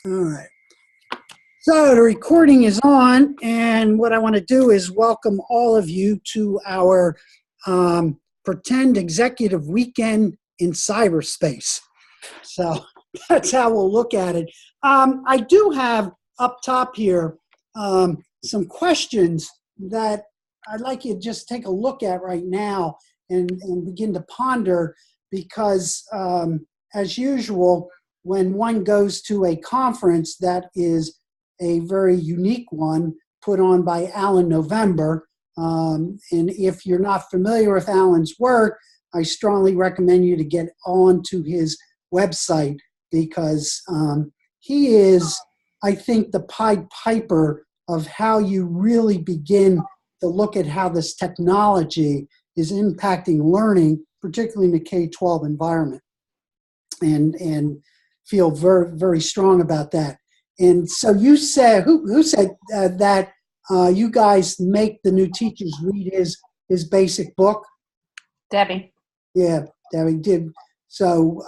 All right. So the recording is on, and what I want to do is welcome all of you to our pretend executive weekend in cyberspace. So that's how we'll look at it. I do have up top here some questions that I'd like you to just take a look at right now and begin to ponder, because as usual, when one goes to a conference that is a very unique one put on by Alan November, and if you're not familiar with Alan's work, I strongly recommend you to get onto his website, because he is, I think, the Pied Piper of how you really begin to look at how this technology is impacting learning, particularly in the K-12 environment, and feel very, very strong about that. And so you said, who said that you guys make the new teachers read his basic book? Debbie. Yeah, Debbie did. So,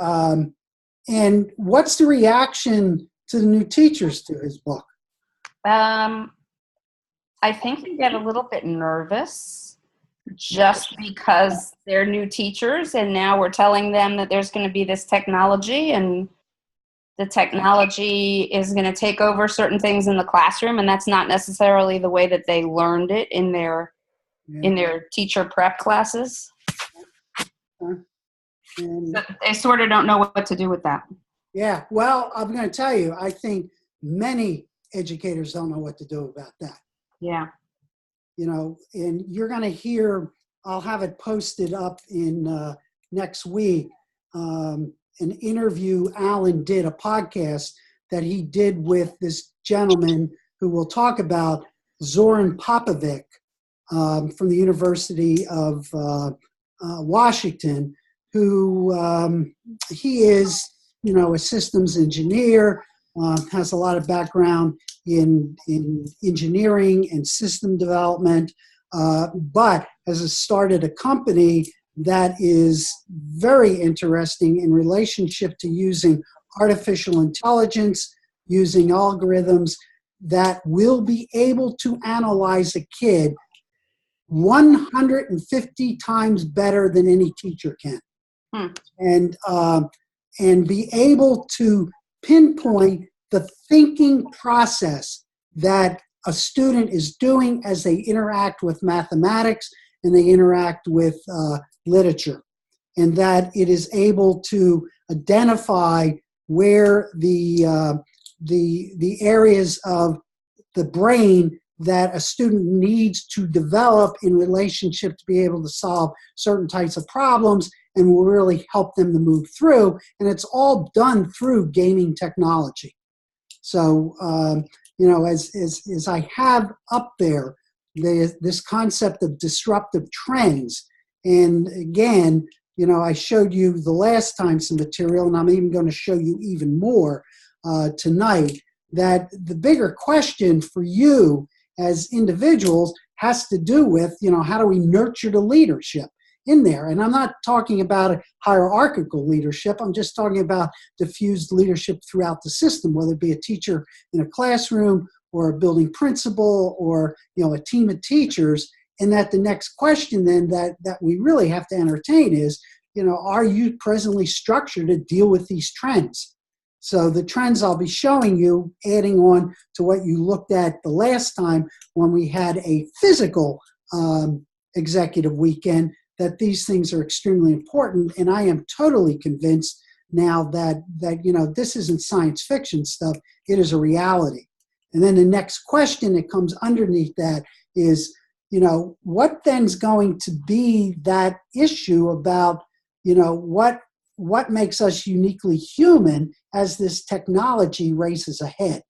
and what's the reaction to the new teachers to his book? I think they get a little bit nervous just because they're new teachers, and now we're telling them that there's going to be this technology, and the technology is going to take over certain things in the classroom, and that's not necessarily the way that they learned it in their teacher prep classes. So they sort of don't know what to do with that. Yeah, well, I'm going to tell you, I think many educators don't know what to do about that. Yeah. You know, and you're going to hear, I'll have it posted up in next week, an interview Alan did, a podcast that he did with this gentleman who we'll talk about, Zoran Popovic, from the University of Washington, who he is, you know, a systems engineer, has a lot of background in engineering and system development, but has started a company that is very interesting in relationship to using artificial intelligence, using algorithms that will be able to analyze a kid 150 times better than any teacher can. And be able to pinpoint the thinking process that a student is doing as they interact with mathematics and they interact with literature, and that it is able to identify where the areas of the brain that a student needs to develop in relationship to be able to solve certain types of problems, and will really help them to move through. And it's all done through gaming technology. So, you know, as I have up there, this concept of disruptive trends. And again, you know, I showed you the last time some material, and I'm even going to show you even more tonight, that the bigger question for you as individuals has to do with, you know, how do we nurture the leadership in there? And I'm not talking about a hierarchical leadership. I'm just talking about diffused leadership throughout the system, whether it be a teacher in a classroom or a building principal or, you know, a team of teachers. And that the next question then that we really have to entertain is, you know, are you presently structured to deal with these trends? So the trends I'll be showing you, adding on to what you looked at the last time when we had a physical executive weekend, that these things are extremely important. And I am totally convinced now that you know, this isn't science fiction stuff, it is a reality. And then the next question that comes underneath that is, you know, what then's going to be that issue about, you know, what makes us uniquely human as this technology races ahead?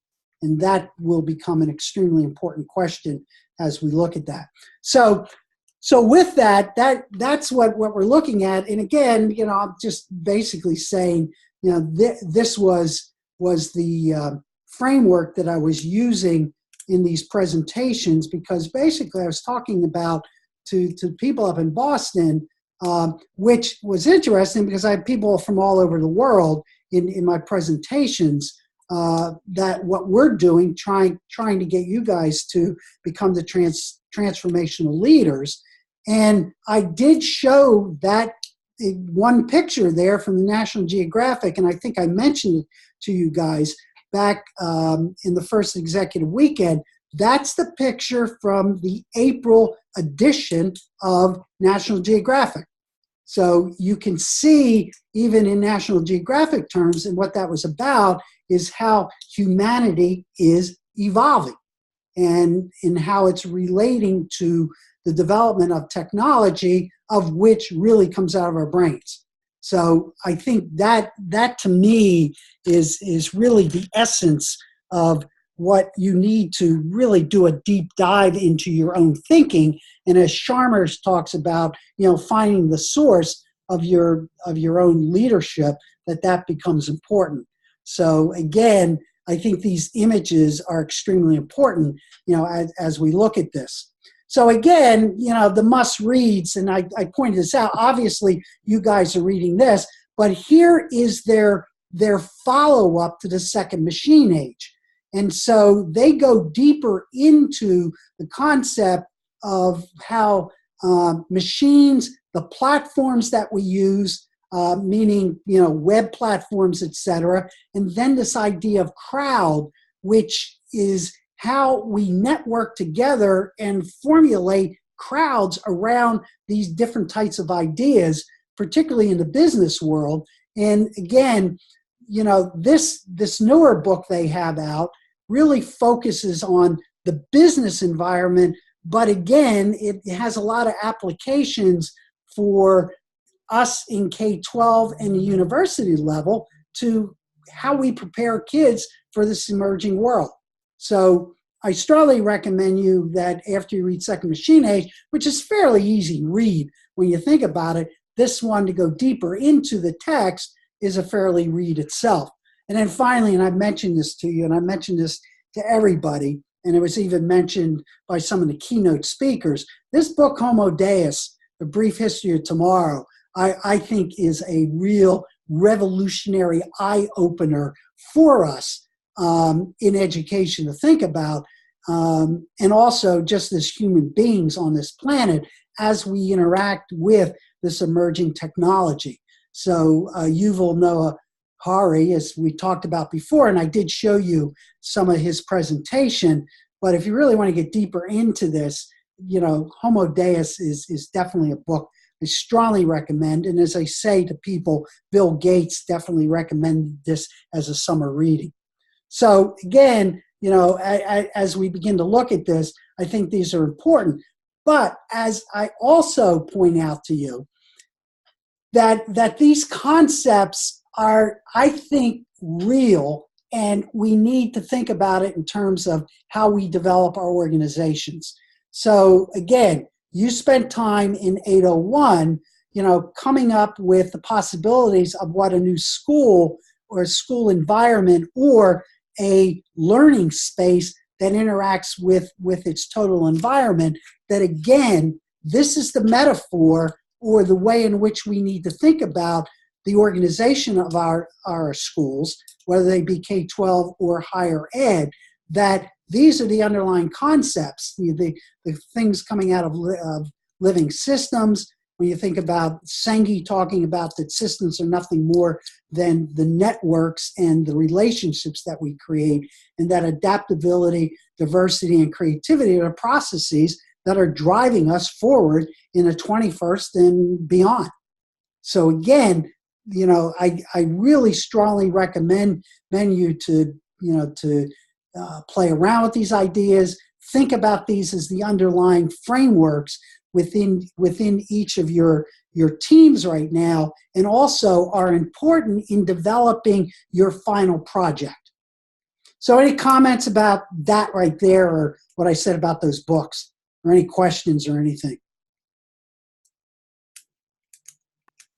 And that will become an extremely important question as we look at that. So with that's what we're looking at. And again, you know, I'm just basically saying, you know, this was the framework that I was using in these presentations, because basically I was talking about to people up in Boston, which was interesting because I had people from all over the world in my presentations that what we're doing, trying to get you guys to become the transformational leaders. And I did show that one picture there from the National Geographic, and I think I mentioned it to you guys back in the first executive weekend. That's the picture from the April edition of National Geographic. So you can see, even in National Geographic terms, and what that was about is how humanity is evolving and in how it's relating to the development of technology, of which really comes out of our brains. So I think that to me is really the essence of what you need to really do a deep dive into your own thinking. And as Chalmers talks about, finding the source of your own leadership, that becomes important. So again, I think these images are extremely important, as we look at this. So again, the must reads, and I pointed this out, obviously you guys are reading this, but here is their follow-up to the second machine age. And so they go deeper into the concept of how machines, the platforms that we use, meaning, web platforms, etc., and then this idea of crowd, which is how we network together and formulate crowds around these different types of ideas, particularly in the business world. And again, this newer book they have out really focuses on the business environment, but again, it has a lot of applications for us in K-12 and the university level to how we prepare kids for this emerging world. So I strongly recommend you that after you read Second Machine Age, which is fairly easy to read when you think about it, this one to go deeper into the text is a fairly read itself. And then finally, and I've mentioned this to you, and I mentioned this to everybody, and it was even mentioned by some of the keynote speakers, this book, Homo Deus, A Brief History of Tomorrow, I think is a real revolutionary eye-opener for us in education to think about, and also just as human beings on this planet as we interact with this emerging technology. So Yuval Noah Harari, as we talked about before, and I did show you some of his presentation, but if you really want to get deeper into this, Homo Deus is definitely a book I strongly recommend. And as I say to people, Bill Gates definitely recommended this as a summer reading. So again, as we begin to look at this, I think these are important. But as I also point out to you, that these concepts are, I think, real, and we need to think about it in terms of how we develop our organizations. So again, you spent time in 801, coming up with the possibilities of what a new school or a school environment or a learning space that interacts with its total environment, that again, this is the metaphor or the way in which we need to think about the organization of our schools, whether they be K-12 or higher ed, that these are the underlying concepts, the things coming out of living systems. When you think about Senge talking about that systems are nothing more than the networks and the relationships that we create, and that adaptability, diversity, and creativity are processes that are driving us forward in the 21st and beyond. So again, I really strongly recommend you to play around with these ideas, think about these as the underlying frameworks within each of your teams right now, and also are important in developing your final project. So any comments about that right there, or what I said about those books, or any questions or anything?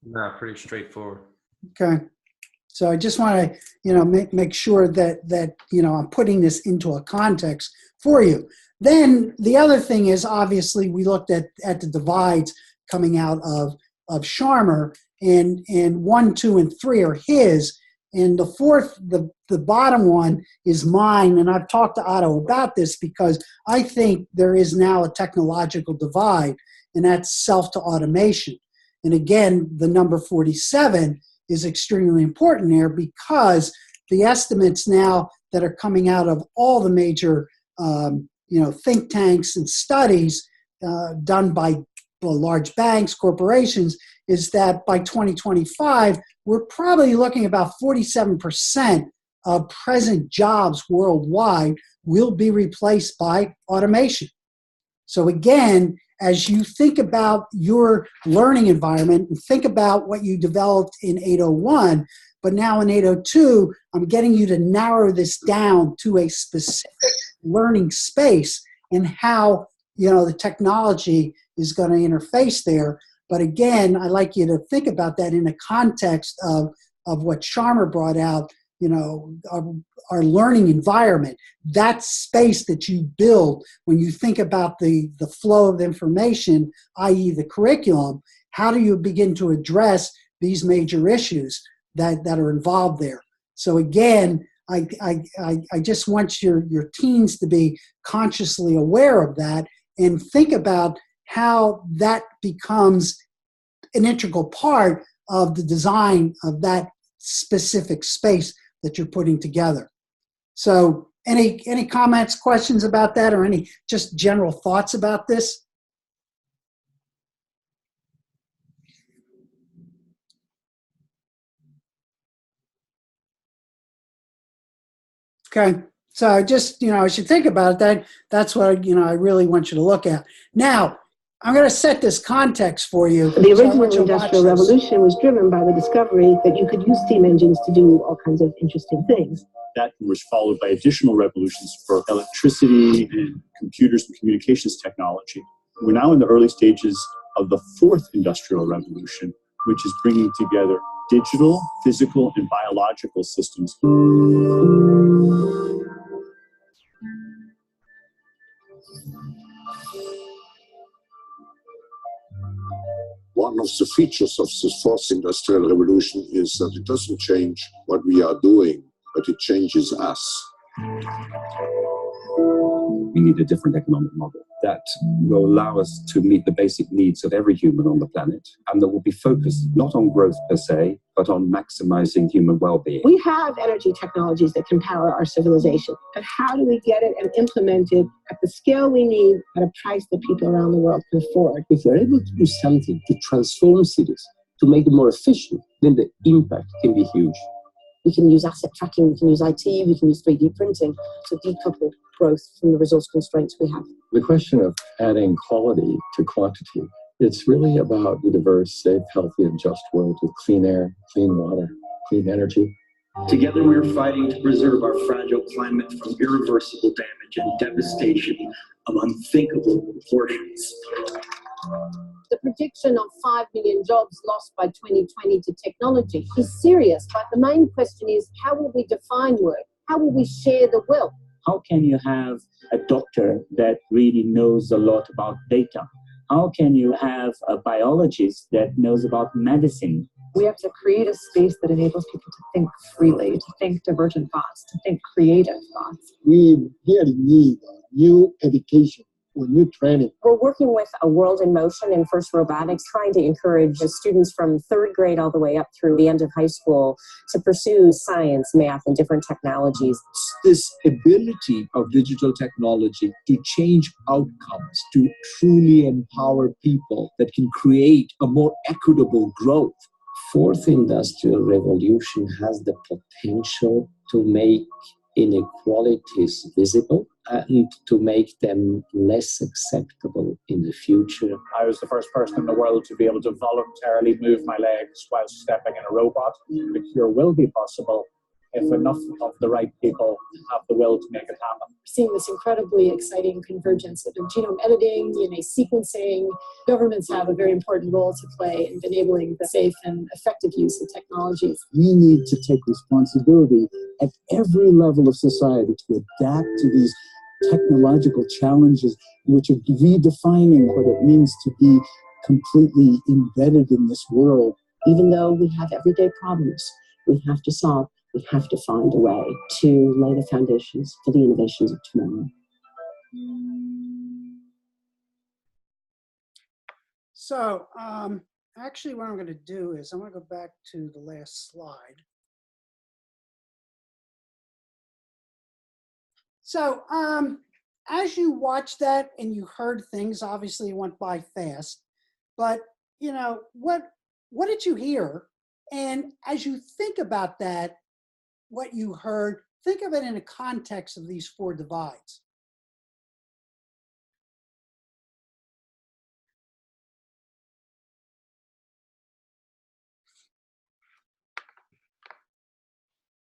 No, pretty straightforward. Okay. So I just want to, make sure that I'm putting this into a context for you. Then the other thing is, obviously, we looked at the divides coming out of Chalmers, and 1, 2, and 3 are his. And the fourth, the bottom one is mine, and I've talked to Otto about this because I think there is now a technological divide, and that's self-to-automation. And again, the number 47 is extremely important there because the estimates now that are coming out of all the major think tanks and studies done by large banks, corporations, is that by 2025, we're probably looking about 47% of present jobs worldwide will be replaced by automation. So again, as you think about your learning environment and think about what you developed in 801, but now in 802, I'm getting you to narrow this down to a specific learning space and how the technology is going to interface there. But again, I'd like you to think about that in the context of what Sharma brought out, our learning environment, that space that you build when you think about the flow of information, i.e. the curriculum. How do you begin to address these major issues that are involved there? So again, I just want your teens to be consciously aware of that and think about how that becomes an integral part of the design of that specific space that you're putting together. So any comments, questions about that, or any just general thoughts about this? Okay, so just, as you think about it, that's what, I really want you to look at. Now, I'm going to set this context for you. The original Industrial Revolution was driven by the discovery that you could use steam engines to do all kinds of interesting things. That was followed by additional revolutions for electricity and computers and communications technology. We're now in the early stages of the fourth Industrial Revolution, which is bringing together digital, physical, and biological systems. One of the features of this fourth industrial revolution is that it doesn't change what we are doing, but it changes us. We need a different economic model that will allow us to meet the basic needs of every human on the planet, and that will be focused not on growth per se, but on maximizing human well-being. We have energy technologies that can power our civilization, but how do we get it and implement it at the scale we need at a price that people around the world can afford? If we're able to do something to transform cities, to make them more efficient, then the impact can be huge. We can use asset tracking, we can use IT, we can use 3D printing to decouple growth from the resource constraints we have. The question of adding quality to quantity, it's really about the diverse, safe, healthy, and just world with clean air, clean water, clean energy. Together we are fighting to preserve our fragile climate from irreversible damage and devastation of unthinkable proportions. The prediction of 5 million jobs lost by 2020 to technology is serious, but the main question is, how will we define work? How will we share the wealth? How can you have a doctor that really knows a lot about data? How can you have a biologist that knows about medicine? We have to create a space that enables people to think freely, to think divergent thoughts, to think creative thoughts. We really need new education or new training. We're working with a World in Motion and First Robotics, trying to encourage the students from third grade all the way up through the end of high school to pursue science, math, and different technologies. This ability of digital technology to change outcomes, to truly empower people that can create a more equitable growth. Fourth Industrial Revolution has the potential to make inequalities visible and to make them less acceptable in the future. I was the first person in the world to be able to voluntarily move my legs while stepping in a robot. The cure will be possible if enough of the right people have the will to make it happen. We're seeing this incredibly exciting convergence of genome editing, DNA sequencing. Governments have a very important role to play in enabling the safe and effective use of technologies. We need to take responsibility at every level of society to adapt to these technological challenges, which are redefining what it means to be completely embedded in this world. Even though we have everyday problems we have to solve, We have to find a way to lay the foundations for the innovations of tomorrow. So, actually what I'm going to do is I'm going to go back to the last slide. So, as you watched that and you heard things, obviously it went by fast, but you know, what did you hear? And as you think about that, what you heard, think of it in the context of these 4 divides.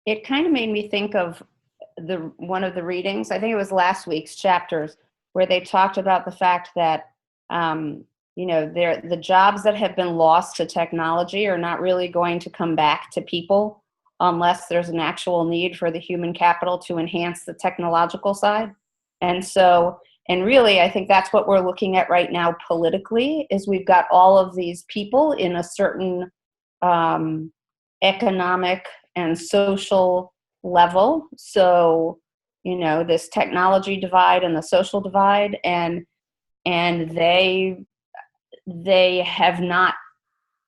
It kind of made me think of one of the readings, I think it was last week's chapters, where they talked about the fact that you know, the jobs that have been lost to technology are not really going to come back to people unless there's an actual need for the human capital to enhance the technological side. And so, and really, I think that's what we're looking at right now politically, is we've got all of these people in a certain economic and social level. So, you know, this technology divide and the social divide, and they have not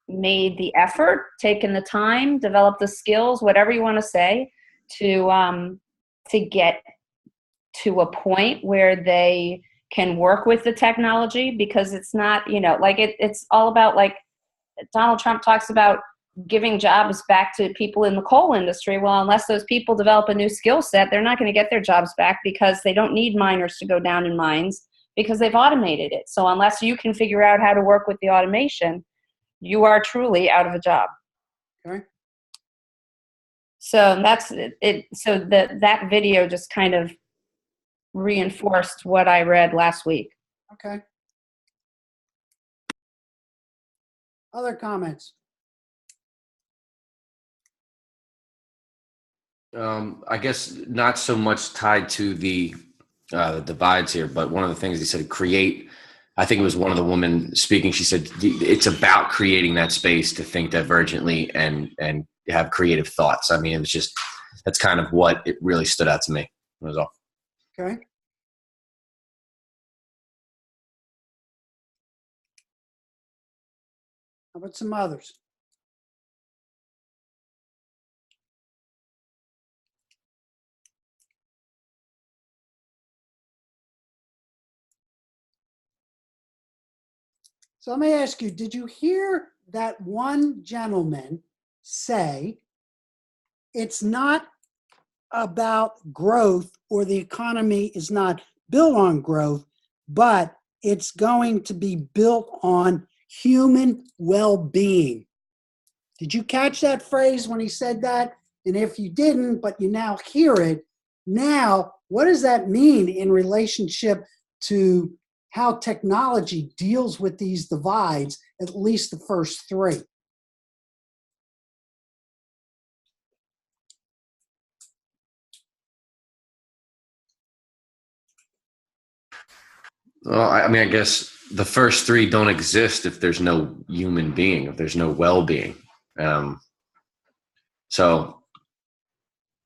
made the effort, taken the time, developed the skills, whatever you want to say, to get to a point where they can work with the technology, because it's not, you know, like it's all about, like Donald Trump talks about giving jobs back to people in the coal industry. Well, unless those people develop a new skill set, they're not going to get their jobs back, because they don't need miners to go down in mines, because they've automated it. So unless you can figure out how to work with the automation, you are truly out of a job. Okay. So that's it. So that video just kind of reinforced what I read last week. Okay. Other comments? I guess not so much tied to the divides here, but one of the things he said, create. I think it was one of the women speaking. She said it's about creating that space to think divergently and have creative thoughts. I mean, it was just, that's kind of what it really stood out to me. That was all. Okay. How about some others? So let me ask you, did you hear that one gentleman say it's not about growth, or the economy is not built on growth, but it's going to be built on human well-being? Did you catch that phrase when he said that? And if you didn't, but you now hear it, now what does that mean in relationship to how technology deals with these divides, at least the first 3? Well, I mean, I guess the first 3 don't exist if there's no human being, if there's no well-being. So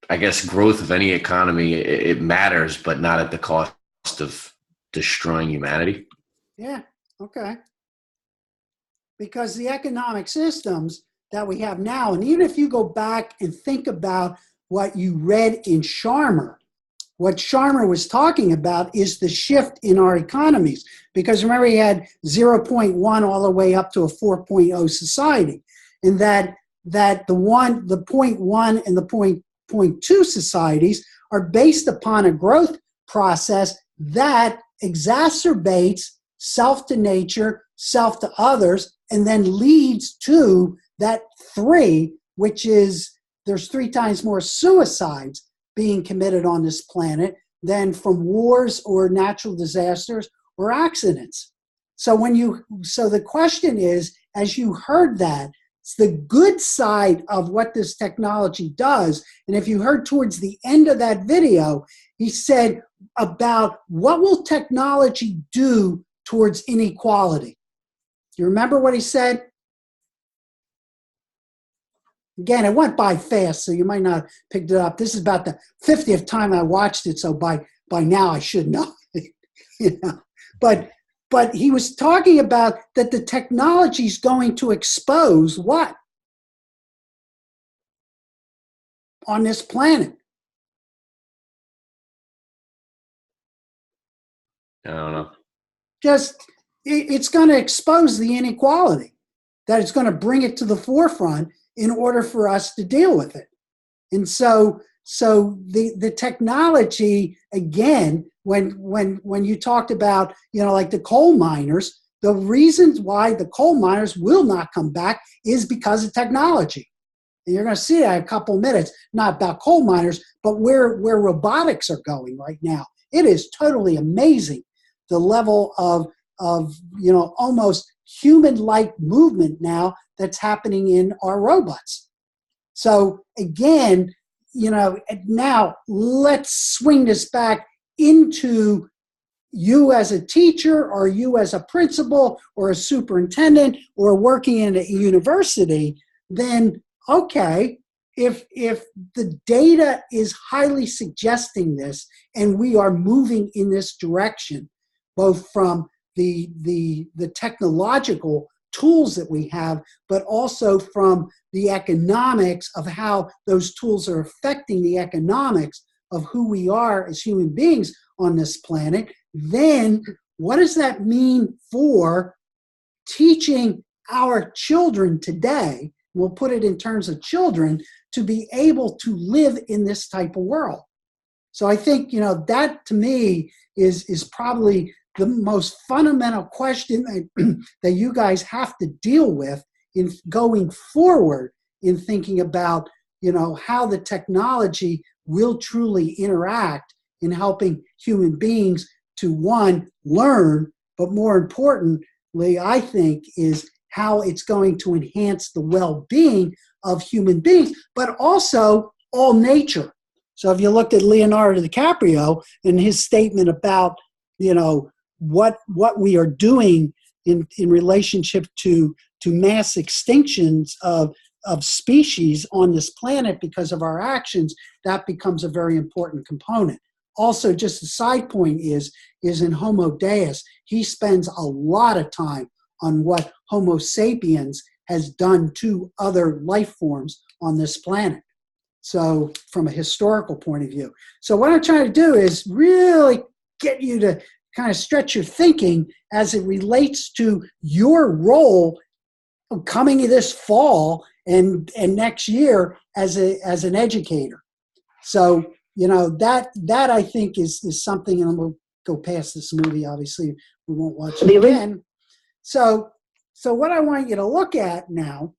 I guess growth of any economy, it matters, but not at the cost of destroying humanity. Yeah, okay. Because the economic systems that we have now, and even if you go back and think about what you read in Sharma, what Sharma was talking about is the shift in our economies. Because remember, he had 0.1 all the way up to a 4.0 society. And that the 0.1 and the 0.2 societies are based upon a growth process that exacerbates self to nature, self to others, and then leads to that 3, which is there's 3 times more suicides being committed on this planet than from wars or natural disasters or accidents. So the question is, as you heard that, it's the good side of what this technology does. And if you heard towards the end of that video, he said about what will technology do towards inequality. Do you remember what he said? Again, it went by fast, so you might not have picked it up. This is about the 50th time I watched it, so by now I should know. You know? But he was talking about that the technology is going to expose what? On this planet. I don't know. It's going to expose the inequality, that it's going to bring it to the forefront in order for us to deal with it. And so the technology, again, when you talked about, like the coal miners, the reasons why the coal miners will not come back is because of technology. And you're going to see that in a couple minutes, not about coal miners, but where robotics are going right now. It is totally amazing, the level of almost human-like movement now that's happening in our robots. So again, now let's swing this back into you as a teacher, or you as a principal or a superintendent or working in a university. Then okay, if the data is highly suggesting this, and we are moving in this direction, both from the technological tools that we have, but also from the economics of how those tools are affecting the economics of who we are as human beings on this planet, then what does that mean for teaching our children today? We'll put it in terms of children, to be able to live in this type of world. So I think, that to me is probably the most fundamental question that you guys have to deal with in going forward in thinking about, how the technology will truly interact in helping human beings to, one, learn, but more importantly, I think, is how it's going to enhance the well-being of human beings, but also all nature. So if you looked at Leonardo DiCaprio and his statement about, what we are doing in relationship to mass extinctions of species on this planet because of our actions, that becomes a very important component. Also, just a side point is in Homo Deus, he spends a lot of time on what Homo sapiens has done to other life forms on this planet. So from a historical point of view. So what I'm trying to do is really get you to kind of stretch your thinking as it relates to your role coming this fall and next year as an educator. So, that I think is something, and we'll go past this movie, obviously we won't watch it again. So what I want you to look at now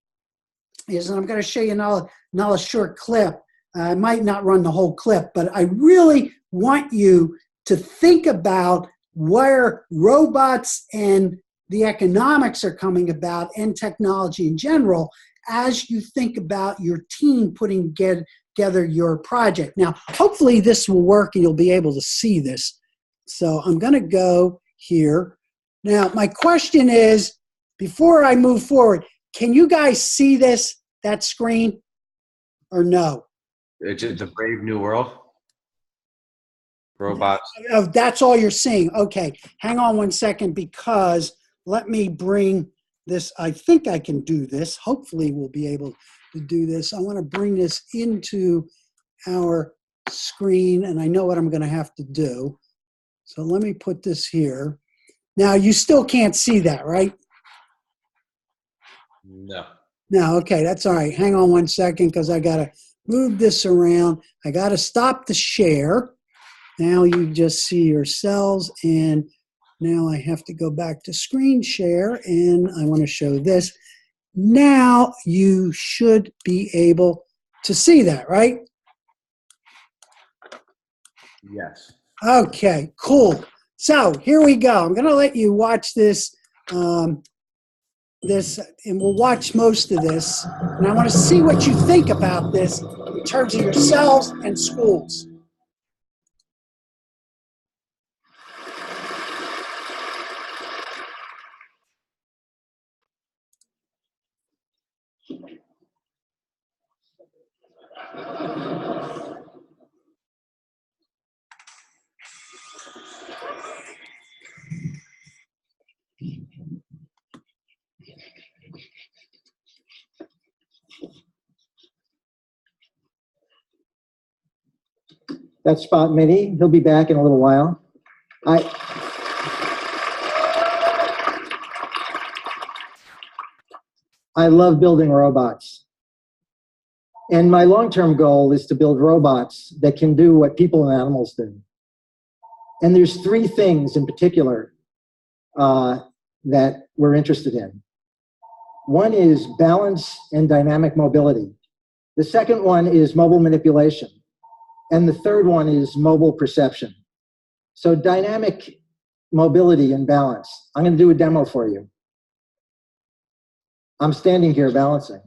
is, and I'm going to show you another short clip. I might not run the whole clip, but I really want you to think about where robots and the economics are coming about, and technology in general, as you think about your team putting together your project. Now, hopefully this will work and you'll be able to see this. So I'm going to go here. Now, my question is, before I move forward, can you guys see that screen, or no? It's a Brave New World. Robots. Oh, that's all you're seeing. Okay, hang on one second, because let me bring this. I think I can do this. Hopefully we'll be able to do this. I want to bring this into our screen, and I know what I'm going to have to do. So let me put this here. Now, you still can't see that, right? No. No, okay, that's all right. Hang on one second, because I got to move this around. I got to stop the share. Now you just see yourselves, and now I have to go back to screen share, and I want to show this. Now you should be able to see that, right? Yes. Okay, cool. So here we go. I'm going to let you watch this, and we'll watch most of this. And I want to see what you think about this in terms of yourselves and schools. That's Spot Mini. He'll be back in a little while. I love building robots. And my long-term goal is to build robots that can do what people and animals do. And there's three things in particular that we're interested in. One is balance and dynamic mobility. The second one is mobile manipulation. And the third one is mobile perception. So dynamic mobility and balance. I'm going to do a demo for you. I'm standing here balancing.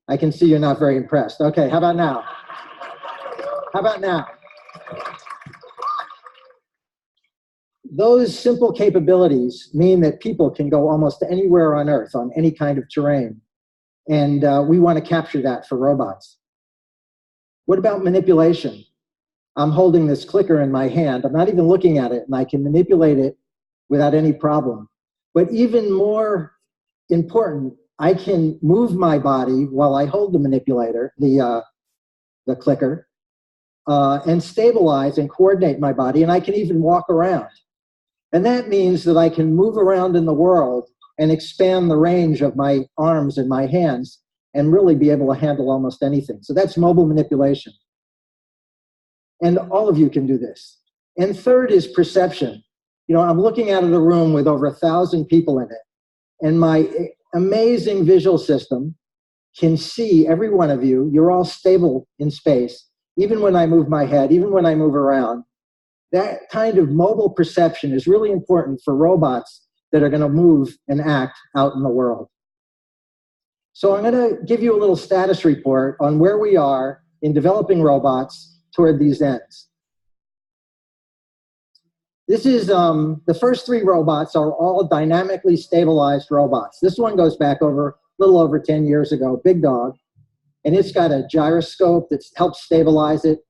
I can see you're not very impressed. Okay, how about now? How about now? Those simple capabilities mean that people can go almost anywhere on Earth on any kind of terrain. And we want to capture that for robots. What about manipulation? I'm holding this clicker in my hand. I'm not even looking at it, and I can manipulate it without any problem. But even more important, I can move my body while I hold the manipulator, the clicker, and stabilize and coordinate my body, and I can even walk around. And that means that I can move around in the world and expand the range of my arms and my hands and really be able to handle almost anything. So that's mobile manipulation. And all of you can do this. And third is perception. You know, I'm looking out of the room with over 1,000 people in it, and my amazing visual system can see every one of you. You're all stable in space, even when I move my head, even when I move around. That kind of mobile perception is really important for robots that are going to move and act out in the world. So I'm going to give you a little status report on where we are in developing robots toward these ends. This is, the first three robots are all dynamically stabilized robots. This one goes back over a little over 10 years ago, Big Dog, and it's got a gyroscope that helps stabilize it.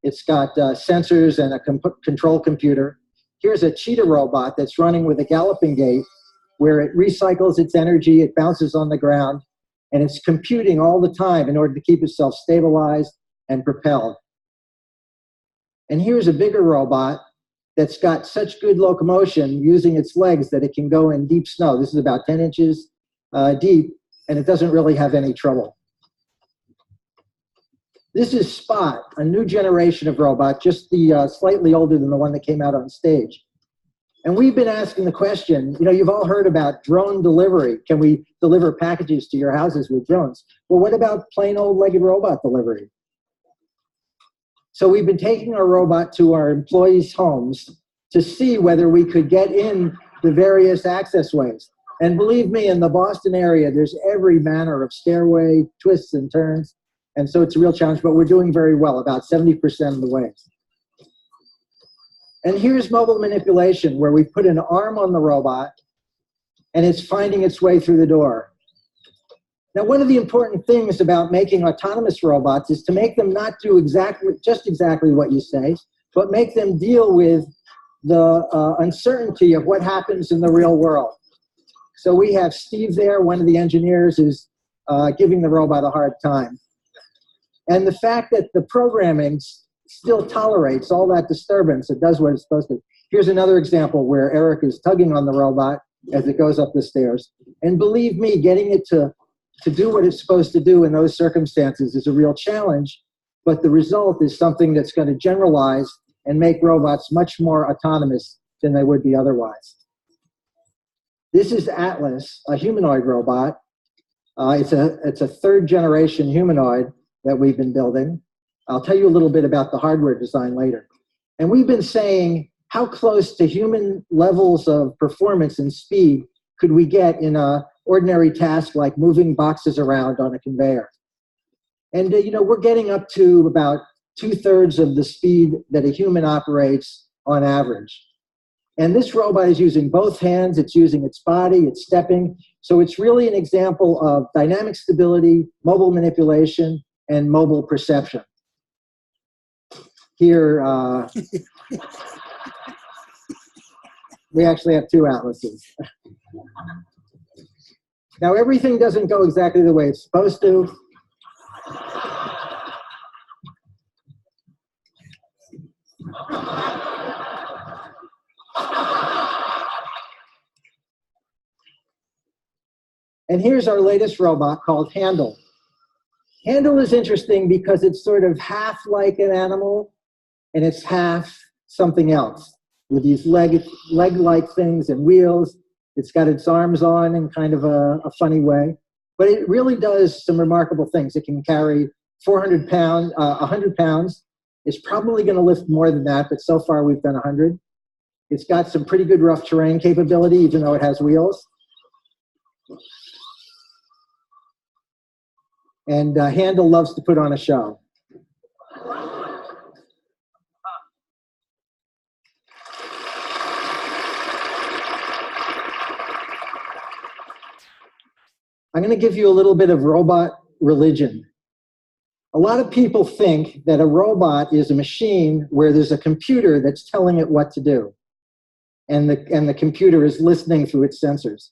It's got sensors and a control computer. Here's a cheetah robot that's running with a galloping gait where it recycles its energy, it bounces on the ground, and it's computing all the time in order to keep itself stabilized and propelled. And here's a bigger robot that's got such good locomotion using its legs that it can go in deep snow. This is about 10 inches deep, and it doesn't really have any trouble. This is Spot, a new generation of robot, just the slightly older than the one that came out on stage. And we've been asking the question, you know, you've all heard about drone delivery. Can we deliver packages to your houses with drones? Well, what about plain old legged robot delivery? So we've been taking our robot to our employees' homes to see whether we could get in the various access ways. And believe me, in the Boston area, there's every manner of stairway, twists and turns. And so it's a real challenge, but we're doing very well, about 70% of the ways. And here's mobile manipulation, where we put an arm on the robot and it's finding its way through the door. Now, one of the important things about making autonomous robots is to make them not do just exactly what you say, but make them deal with the uncertainty of what happens in the real world. So we have Steve there, one of the engineers, who's giving the robot a hard time. And the fact that the programming still tolerates all that disturbance, it does what it's supposed to. Here's another example where Eric is tugging on the robot as it goes up the stairs. And believe me, getting it to do what it's supposed to do in those circumstances is a real challenge, but the result is something that's going to generalize and make robots much more autonomous than they would be otherwise. This is Atlas, a humanoid robot. It's a third generation humanoid that we've been building. I'll tell you a little bit about the hardware design later. And we've been saying, how close to human levels of performance and speed could we get in an ordinary task like moving boxes around on a conveyor? And you know, we're getting up to about 2/3 of the speed that a human operates on average. And this robot is using both hands, it's using its body, it's stepping. So it's really an example of dynamic stability, mobile manipulation, and mobile perception. Here, we actually have two atlases. Now, everything doesn't go exactly the way it's supposed to. And here's our latest robot called Handle. Handle is interesting because it's sort of half like an animal and it's half something else with these leg-like things and wheels. It's got its arms on in kind of a funny way, but it really does some remarkable things. It can carry 400 pounds, 100 pounds. It's probably going to lift more than that, but so far we've done 100. It's got some pretty good rough terrain capability, even though it has wheels. And Handle loves to put on a show. I'm going to give you a little bit of robot religion. A lot of people think that a robot is a machine where there's a computer that's telling it what to do, and the computer is listening through its sensors.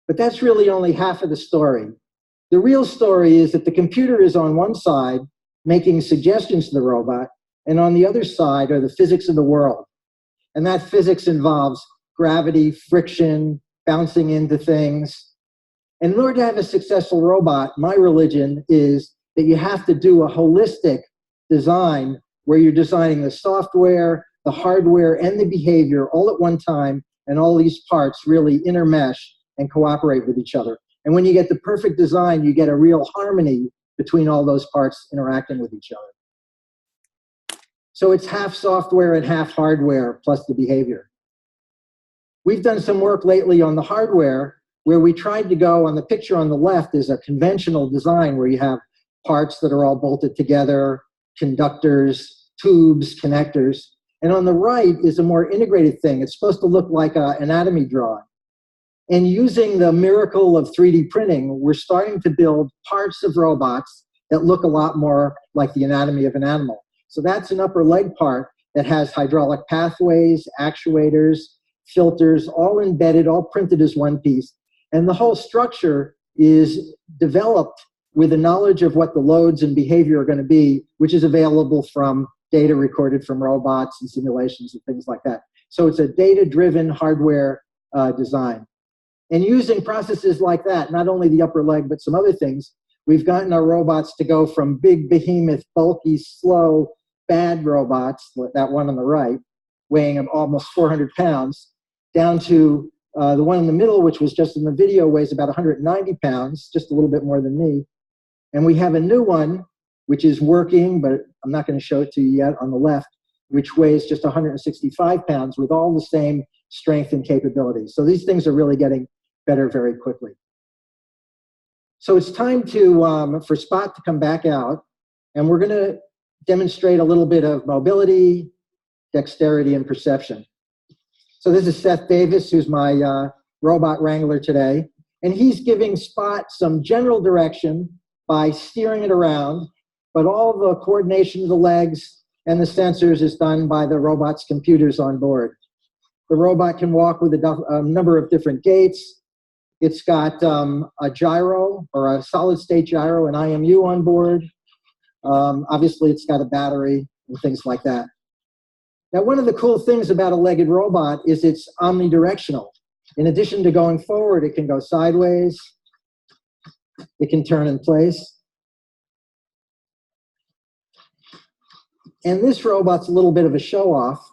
But that's really only half of the story. The real story is that the computer is on one side making suggestions to the robot, and on the other side are the physics of the world. And that physics involves gravity, friction, bouncing into things. And in order to have a successful robot, my religion is that you have to do a holistic design where you're designing the software, the hardware, and the behavior all at one time, and all these parts really intermesh and cooperate with each other. And when you get the perfect design, you get a real harmony between all those parts interacting with each other. So it's half software and half hardware plus the behavior. We've done some work lately on the hardware where we tried to go, on the picture on the left is a conventional design where you have parts that are all bolted together, conductors, tubes, connectors. And on the right is a more integrated thing. It's supposed to look like an anatomy drawing. And using the miracle of 3D printing, we're starting to build parts of robots that look a lot more like the anatomy of an animal. So that's an upper leg part that has hydraulic pathways, actuators, filters, all embedded, all printed as one piece. And the whole structure is developed with the knowledge of what the loads and behavior are going to be, which is available from data recorded from robots and simulations and things like that. So it's a data-driven hardware design. And using processes like that, not only the upper leg, but some other things, we've gotten our robots to go from big, behemoth, bulky, slow, bad robots, that one on the right, weighing almost 400 pounds, down to the one in the middle, which was just in the video, weighs about 190 pounds, just a little bit more than me. And we have a new one, which is working, but I'm not going to show it to you yet, on the left, which weighs just 165 pounds with all the same strength and capability. So these things are really getting better very quickly. So it's time to for Spot to come back out, and we're going to demonstrate a little bit of mobility, dexterity, and perception. So this is Seth Davis, who's my robot wrangler today, and he's giving Spot some general direction by steering it around, but all the coordination of the legs and the sensors is done by the robot's computers on board. The robot can walk with a number of different gaits. It's got a gyro, or a solid-state gyro, and IMU on board. Obviously, it's got a battery and things like that. Now, one of the cool things about a legged robot is it's omnidirectional. In addition to going forward, it can go sideways. It can turn in place. And this robot's a little bit of a show-off.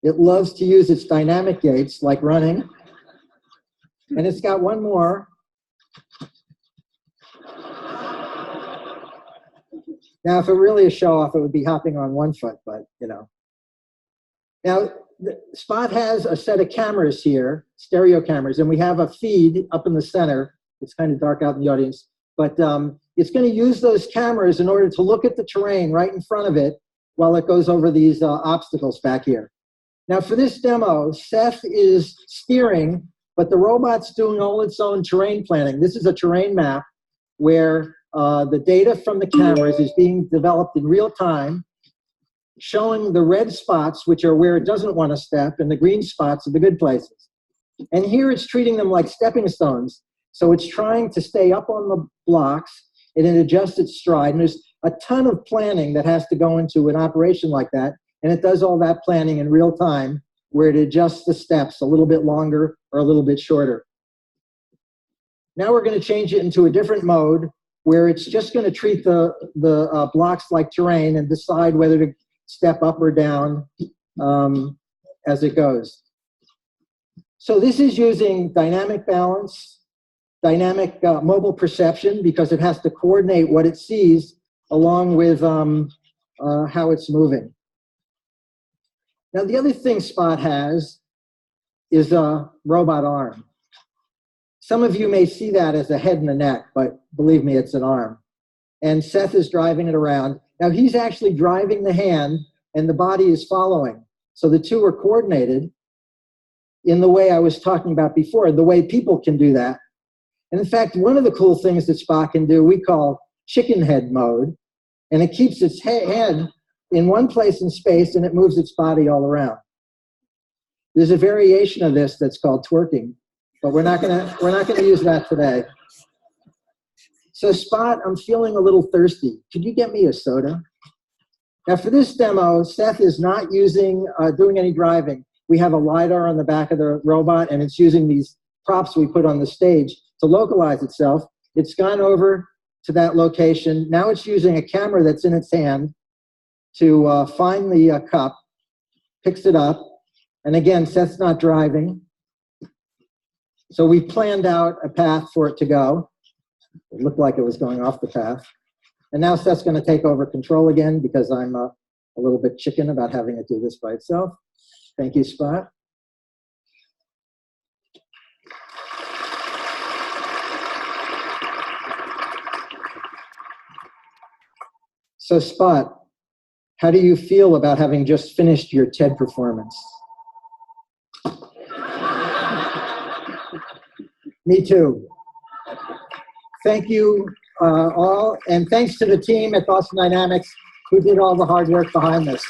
It loves to use its dynamic gaits, like running. And it's got one more. Now, if it really a show-off, it would be hopping on one foot, but, you know. Now, Spot has a set of cameras here, stereo cameras, and we have a feed up in the center. It's kind of dark out in the audience, but it's going to use those cameras in order to look at the terrain right in front of it while it goes over these obstacles back here. Now, for this demo, Seth is steering, but the robot's doing all its own terrain planning. This is a terrain map where the data from the cameras is being developed in real time, showing the red spots, which are where it doesn't want to step, and the green spots are the good places. And here it's treating them like stepping stones. So it's trying to stay up on the blocks, and it adjusts its stride. And there's a ton of planning that has to go into an operation like that. And it does all that planning in real time, where it adjusts the steps a little bit longer or a little bit shorter. Now we're going to change it into a different mode, where it's just going to treat the blocks like terrain and decide whether to step up or down as it goes. So this is using dynamic balance, dynamic mobile perception, because it has to coordinate what it sees along with how it's moving. Now the other thing Spot has is a robot arm. Some of you may see that as a head and a neck, but believe me, it's an arm. And Seth is driving it around. Now he's actually driving the hand and the body is following. So the two are coordinated in the way I was talking about before, the way people can do that. And in fact, one of the cool things that Spot can do, we call chicken head mode, and it keeps its head in one place in space and it moves its body all around. There's a variation of this that's called twerking, but we're not gonna use that today. So Spot, I'm feeling a little thirsty. Could you get me a soda? Now for this demo, Seth is not doing any driving. We have a LiDAR on the back of the robot, and it's using these props we put on the stage to localize itself. It's gone over to that location. Now it's using a camera that's in its hand to find the cup, picks it up, and again, Seth's not driving. So we planned out a path for it to go. It looked like it was going off the path. And now Seth's going to take over control again because I'm a little bit chicken about having it do this by itself. Thank you, Spot. So Spot, how do you feel about having just finished your TED performance? Me too. Thank you all, and thanks to the team at Boston Dynamics who did all the hard work behind this.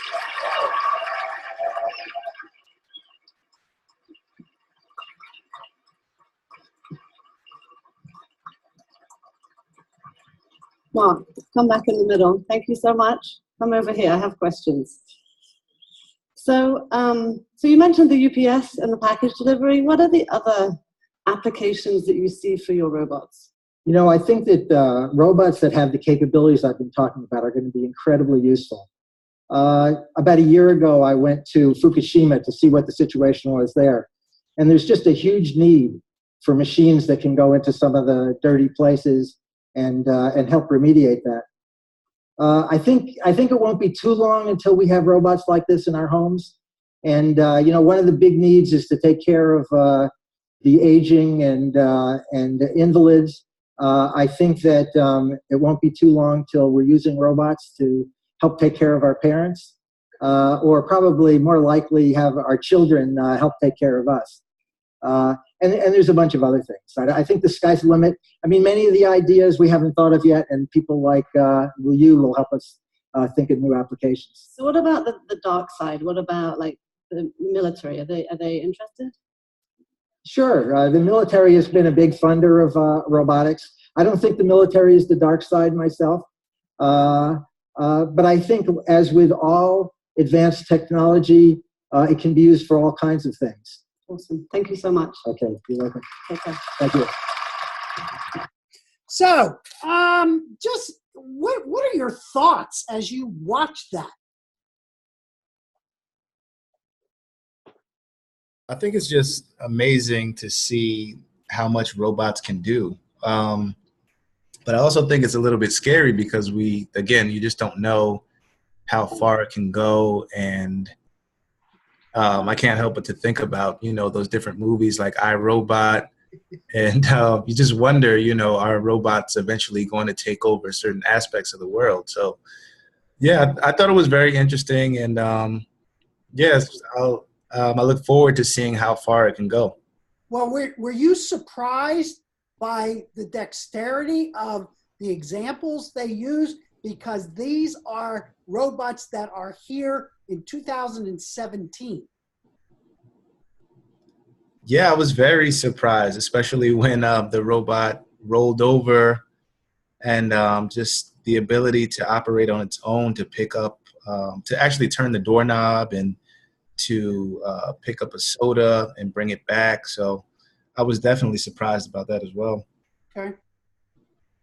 Mark, come back in the middle. Thank you so much. Come over here. I have questions. So, so you mentioned the UPS and the package delivery. What are the other applications that you see for your robots? You know, I think that robots that have the capabilities I've been talking about are going to be incredibly useful. About a year ago, I went to Fukushima to see what the situation was there. And there's just a huge need for machines that can go into some of the dirty places and help remediate that. I think it won't be too long until we have robots like this in our homes. And you know, one of the big needs is to take care of the aging and invalids. I think that it won't be too long till we're using robots to help take care of our parents, or probably more likely have our children help take care of us. And there's a bunch of other things. I think the sky's the limit. I mean, many of the ideas we haven't thought of yet, and people like you will help us think of new applications. So what about the dark side? What about like the military? Are they interested? Sure. The military has been a big funder of robotics. I don't think the military is the dark side myself. But I think, as with all advanced technology, it can be used for all kinds of things. Awesome. Thank you so much. Okay. You're welcome. Take care. Thank you. So, just what are your thoughts as you watch that? I think it's just amazing to see how much robots can do. But I also think it's a little bit scary because again, you just don't know how far it can go. And I can't help but to think about, you know, those different movies like I, Robot. And you just wonder, you know, are robots eventually going to take over certain aspects of the world? So, yeah, I thought it was very interesting. And yes, I look forward to seeing how far it can go. Well, were you surprised by the dexterity of the examples they use, because these are robots that are here in 2017. Yeah, I was very surprised, especially when the robot rolled over, and just the ability to operate on its own, to pick up, to actually turn the doorknob and to pick up a soda and bring it back. So I was definitely surprised about that as well. Okay.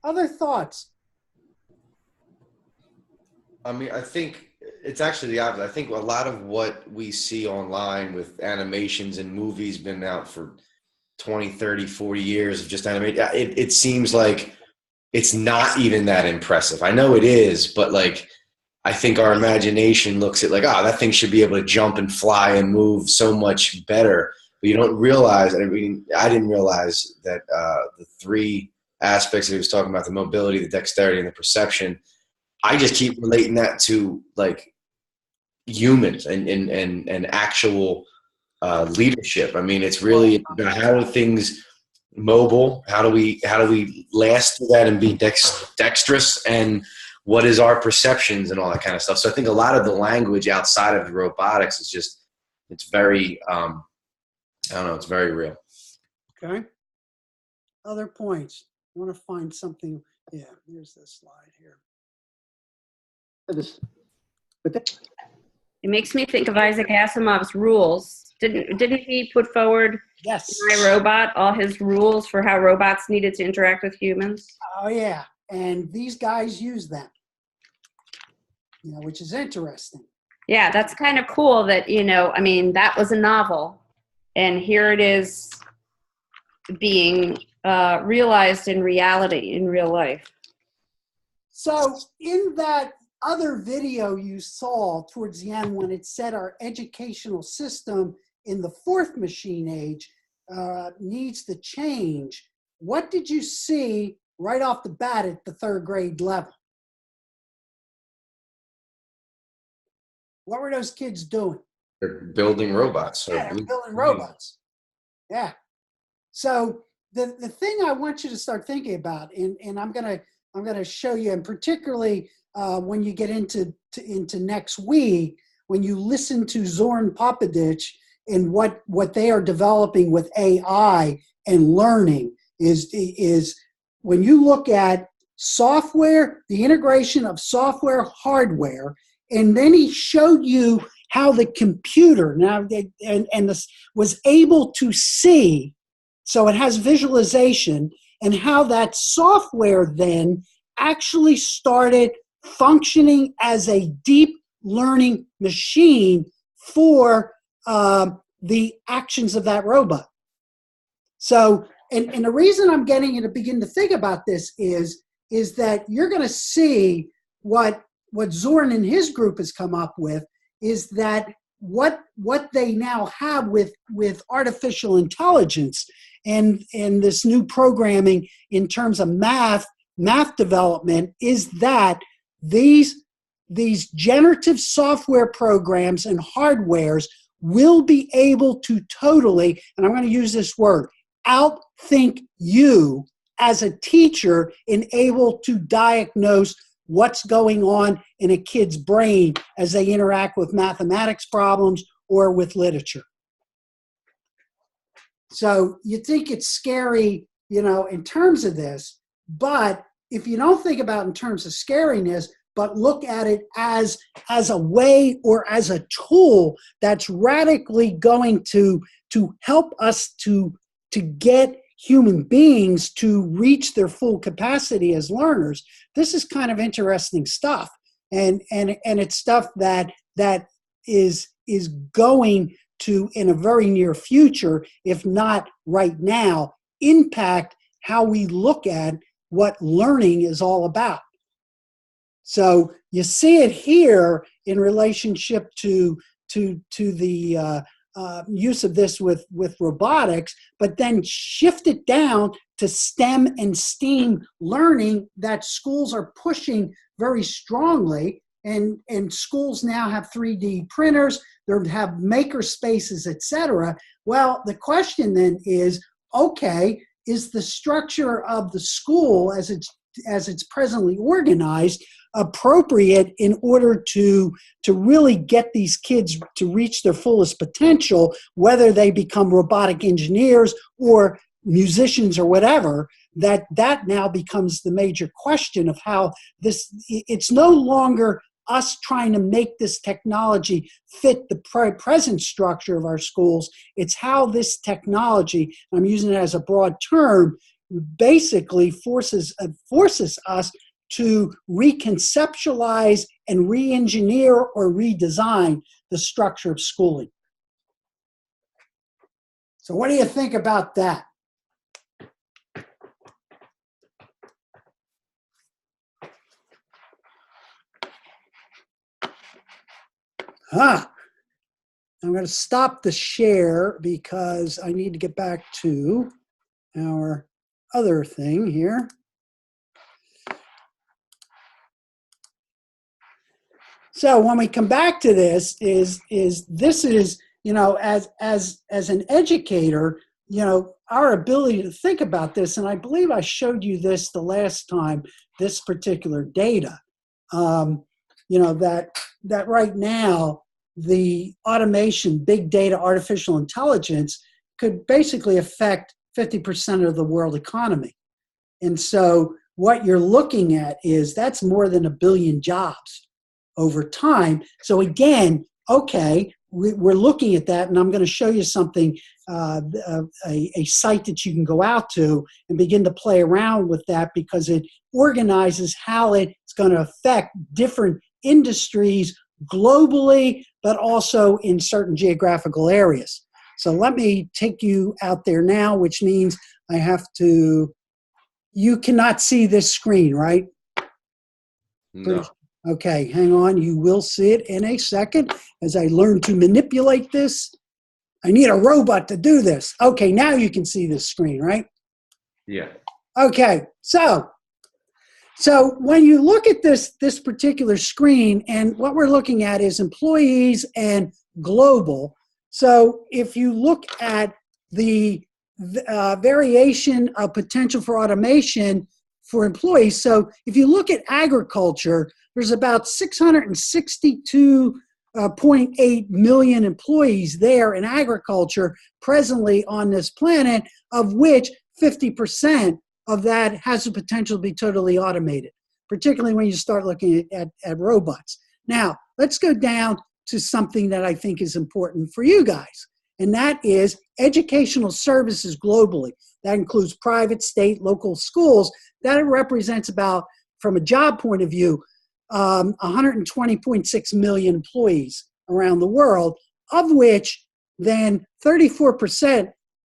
Other thoughts? I mean, I think it's actually the opposite. I think a lot of what we see online with animations and movies been out for 20, 30, 40 years of just animation. It seems like it's not even that impressive. I know it is, but like, I think our imagination looks at like, oh, that thing should be able to jump and fly and move so much better. But you don't realize, I mean, I didn't realize that the three aspects that he was talking about, the mobility, the dexterity, and the perception, I just keep relating that to like humans and actual leadership. I mean, it's really about how are things mobile? How do we last through that and be dexterous? And what is our perceptions and all that kind of stuff? So I think a lot of the language outside of the robotics is just, it's very, I don't know, it's very real. Okay. Other points? I want to find something. Yeah, there's this slide here. It makes me think of Isaac Asimov's rules. Didn't he put forward, yes, in My Robot, all his rules for how robots needed to interact with humans? Oh yeah, and these guys use them, you know, which is interesting. Yeah, that's kind of cool that, you know, I mean, that was a novel, and here it is being realized in reality, in real life. So in that other video you saw towards the end, when it said our educational system in the fourth machine age needs to change, what did you see right off the bat at the third grade level? What were those kids doing? They're building robots. So yeah, they're building robots. Yeah. So the thing I want you to start thinking about, and I'm gonna show you, and particularly when you get into next week, when you listen to Zorn Popovich and what they are developing with AI and learning is when you look at software, the integration of software, hardware, and then he showed you how the computer and this was able to see, so it has visualization, and how that software then actually started functioning as a deep learning machine for the actions of that robot. So, and the reason I'm getting you to begin to think about this is that you're going to see what Zorn and his group has come up with is that what they now have with artificial intelligence and this new programming in terms of math development is that these generative software programs and hardwares will be able to totally, and I'm going to use this word, outthink you as a teacher and able to diagnose what's going on in a kid's brain as they interact with mathematics problems or with literature. So you think it's scary, you know, in terms of this, but if you don't think about it in terms of scariness, but look at it as a way or as a tool that's radically going to help us to get human beings to reach their full capacity as learners, this is kind of interesting stuff. And it's stuff that is going to, in a very near future, if not right now, impact how we look at what learning is all about. So you see it here in relationship to the use of this with robotics, but then shift it down to STEM and STEAM learning that schools are pushing very strongly. And schools now have 3D printers, they have maker spaces, etc. Well, the question then is, okay, is the structure of the school as it's as it's presently organized, appropriate in order to really get these kids to reach their fullest potential, whether they become robotic engineers or musicians or whatever, that now becomes the major question of how this, it's no longer us trying to make this technology fit the present structure of our schools. It's how this technology, I'm using it as a broad term, basically forces us to reconceptualize and re-engineer or redesign the structure of schooling. So what do you think about that? I'm going to stop the share because I need to get back to our other thing here. So when we come back to this, is you know, as an educator, you know, our ability to think about this, and I believe I showed you this the last time, this particular data, you know, that right now the automation, big data, artificial intelligence could basically affect 50% of the world economy. And so what you're looking at is that's more than 1 billion jobs over time. So again, okay, we're looking at that, and I'm going to show you something, a site that you can go out to and begin to play around with that, because it organizes how it's going to affect different industries globally, but also in certain geographical areas. So let me take you out there now, which means I have to, you cannot see this screen, right? No. Okay, hang on. You will see it in a second as I learn to manipulate this. I need a robot to do this. Okay, now you can see this screen, right? Yeah. Okay, so when you look at this particular screen, and what we're looking at is employees and global. So if you look at the variation of potential for automation for employees, so if you look at agriculture, there's about 662.8 million employees there in agriculture presently on this planet, of which 50% of that has the potential to be totally automated, particularly when you start looking at robots. Now, let's go down to something that I think is important for you guys, and that is educational services globally. That includes private, state, local schools. That represents about, from a job point of view, 120.6 million employees around the world, of which then 34%,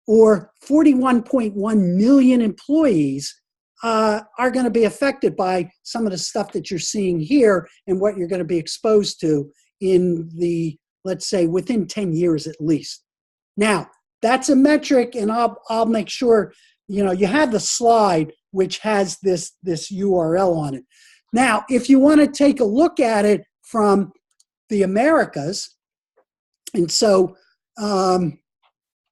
or 41.1 million employees, are going to be affected by some of the stuff that you're seeing here and what you're going to be exposed to in the, let's say, within 10 years at least. Now, that's a metric, and I'll make sure, you know, you have the slide which has this URL on it. Now, if you want to take a look at it from the Americas, and so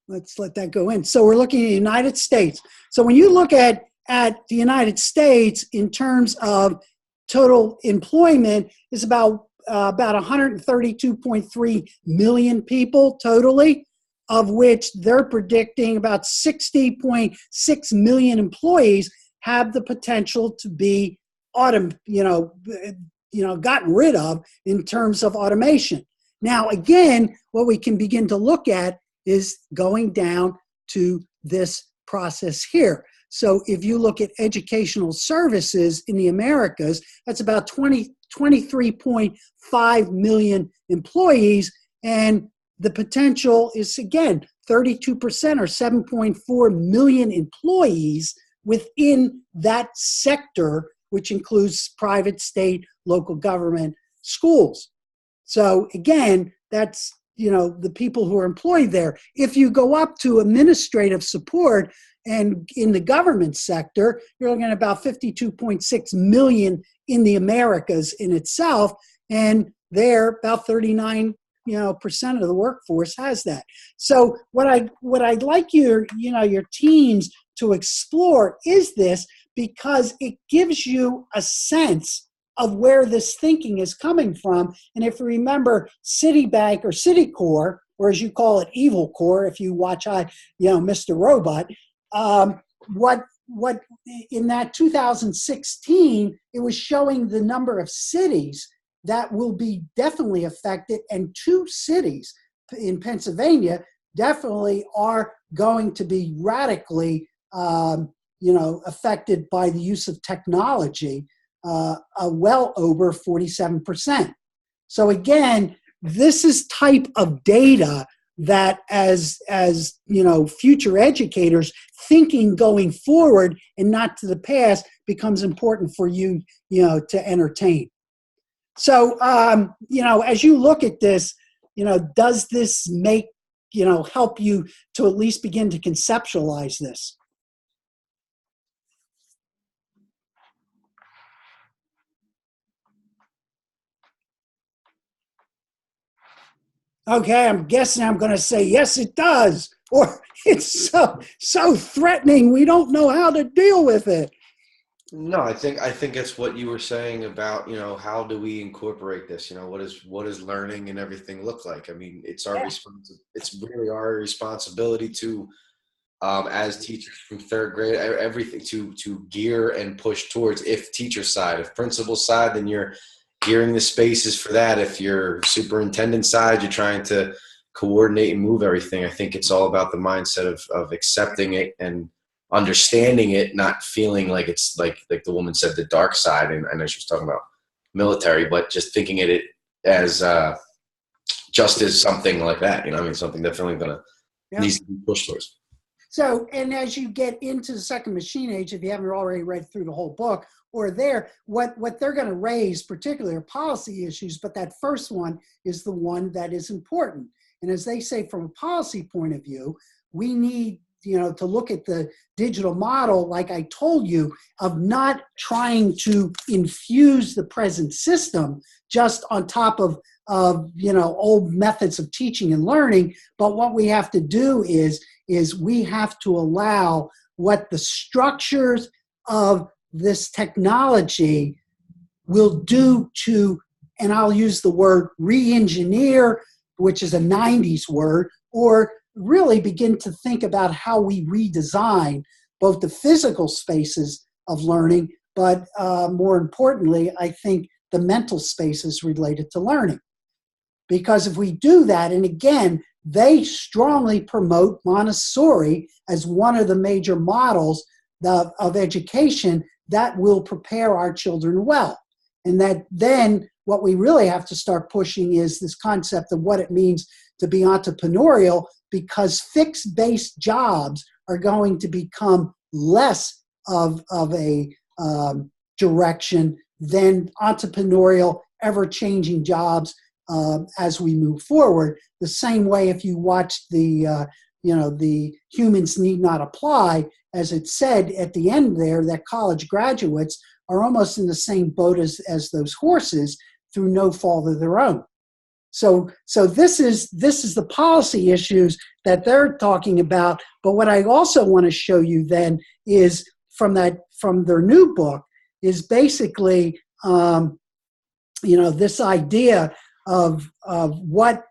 let's let that go in. So we're looking at the United States. So when you look at the United States in terms of total employment, is about 132.3 million people totally, of which they're predicting about 60.6 million employees have the potential to be gotten rid of in terms of automation. Now, again, what we can begin to look at is going down to this process here. So if you look at educational services in the Americas, that's about 23.5 million employees, and the potential is, again, 32% or 7.4 million employees within that sector, which includes private, state, local government, schools. So again, that's, you know, the people who are employed there. If you go up to administrative support and in the government sector, you're looking at about 52.6 million in the Americas in itself, and there about 39% of the workforce has that. So what I'd like your teams to explore is this, because it gives you a sense of where this thinking is coming from. And if you remember Citibank or Citicorp, or as you call it, Evil Core, if you watch Mr. Robot, what in that 2016, it was showing the number of cities that will be definitely affected, and 2 cities in Pennsylvania definitely are going to be radically affected by the use of technology, well over 47%. So again, this is type of data that as future educators, thinking going forward and not to the past becomes important for you, to entertain. So, as you look at this, does this make, help you to at least begin to conceptualize this? Okay, I'm guessing I'm going to say, yes, it does. Or it's so threatening, we don't know how to deal with it. No, I think it's what you were saying about, how do we incorporate this? What does learning and everything look like? I mean, it's our it's really our responsibility to, as teachers from 3rd grade, everything to gear and push towards. If teacher side, if principal side, then you're gearing the spaces for that. If you're superintendent side, you're trying to coordinate and move everything. I think it's all about the mindset of accepting it and understanding it, not feeling like it's like the woman said, the dark side. And I know she was talking about military, but just thinking it as just as something like that. Something definitely needs to be pushed towards. So, and as you get into the second machine age, if you haven't already read through the whole book, or what they're going to raise particularly are policy issues, but that first one is the one that is important. And as they say, from a policy point of view, we need to look at the digital model, like I told you, of not trying to infuse the present system just on top of old methods of teaching and learning. But what we have to do is we have to allow what the structures of this technology will do to, and I'll use the word re-engineer, which is a 90s word, or really begin to think about how we redesign both the physical spaces of learning, but more importantly, I think the mental spaces related to learning. Because if we do that, and again, they strongly promote Montessori as one of the major models of education that will prepare our children well. And that then what we really have to start pushing is this concept of what it means to be entrepreneurial, because fixed-based jobs are going to become less of a direction than entrepreneurial, ever-changing jobs as we move forward. The same way, if you watch the Humans Need Not Apply, as it said at the end there, that college graduates are almost in the same boat as those horses through no fault of their own. So this is the policy issues that they're talking about. But what I also want to show you then is from their new book is basically this idea of what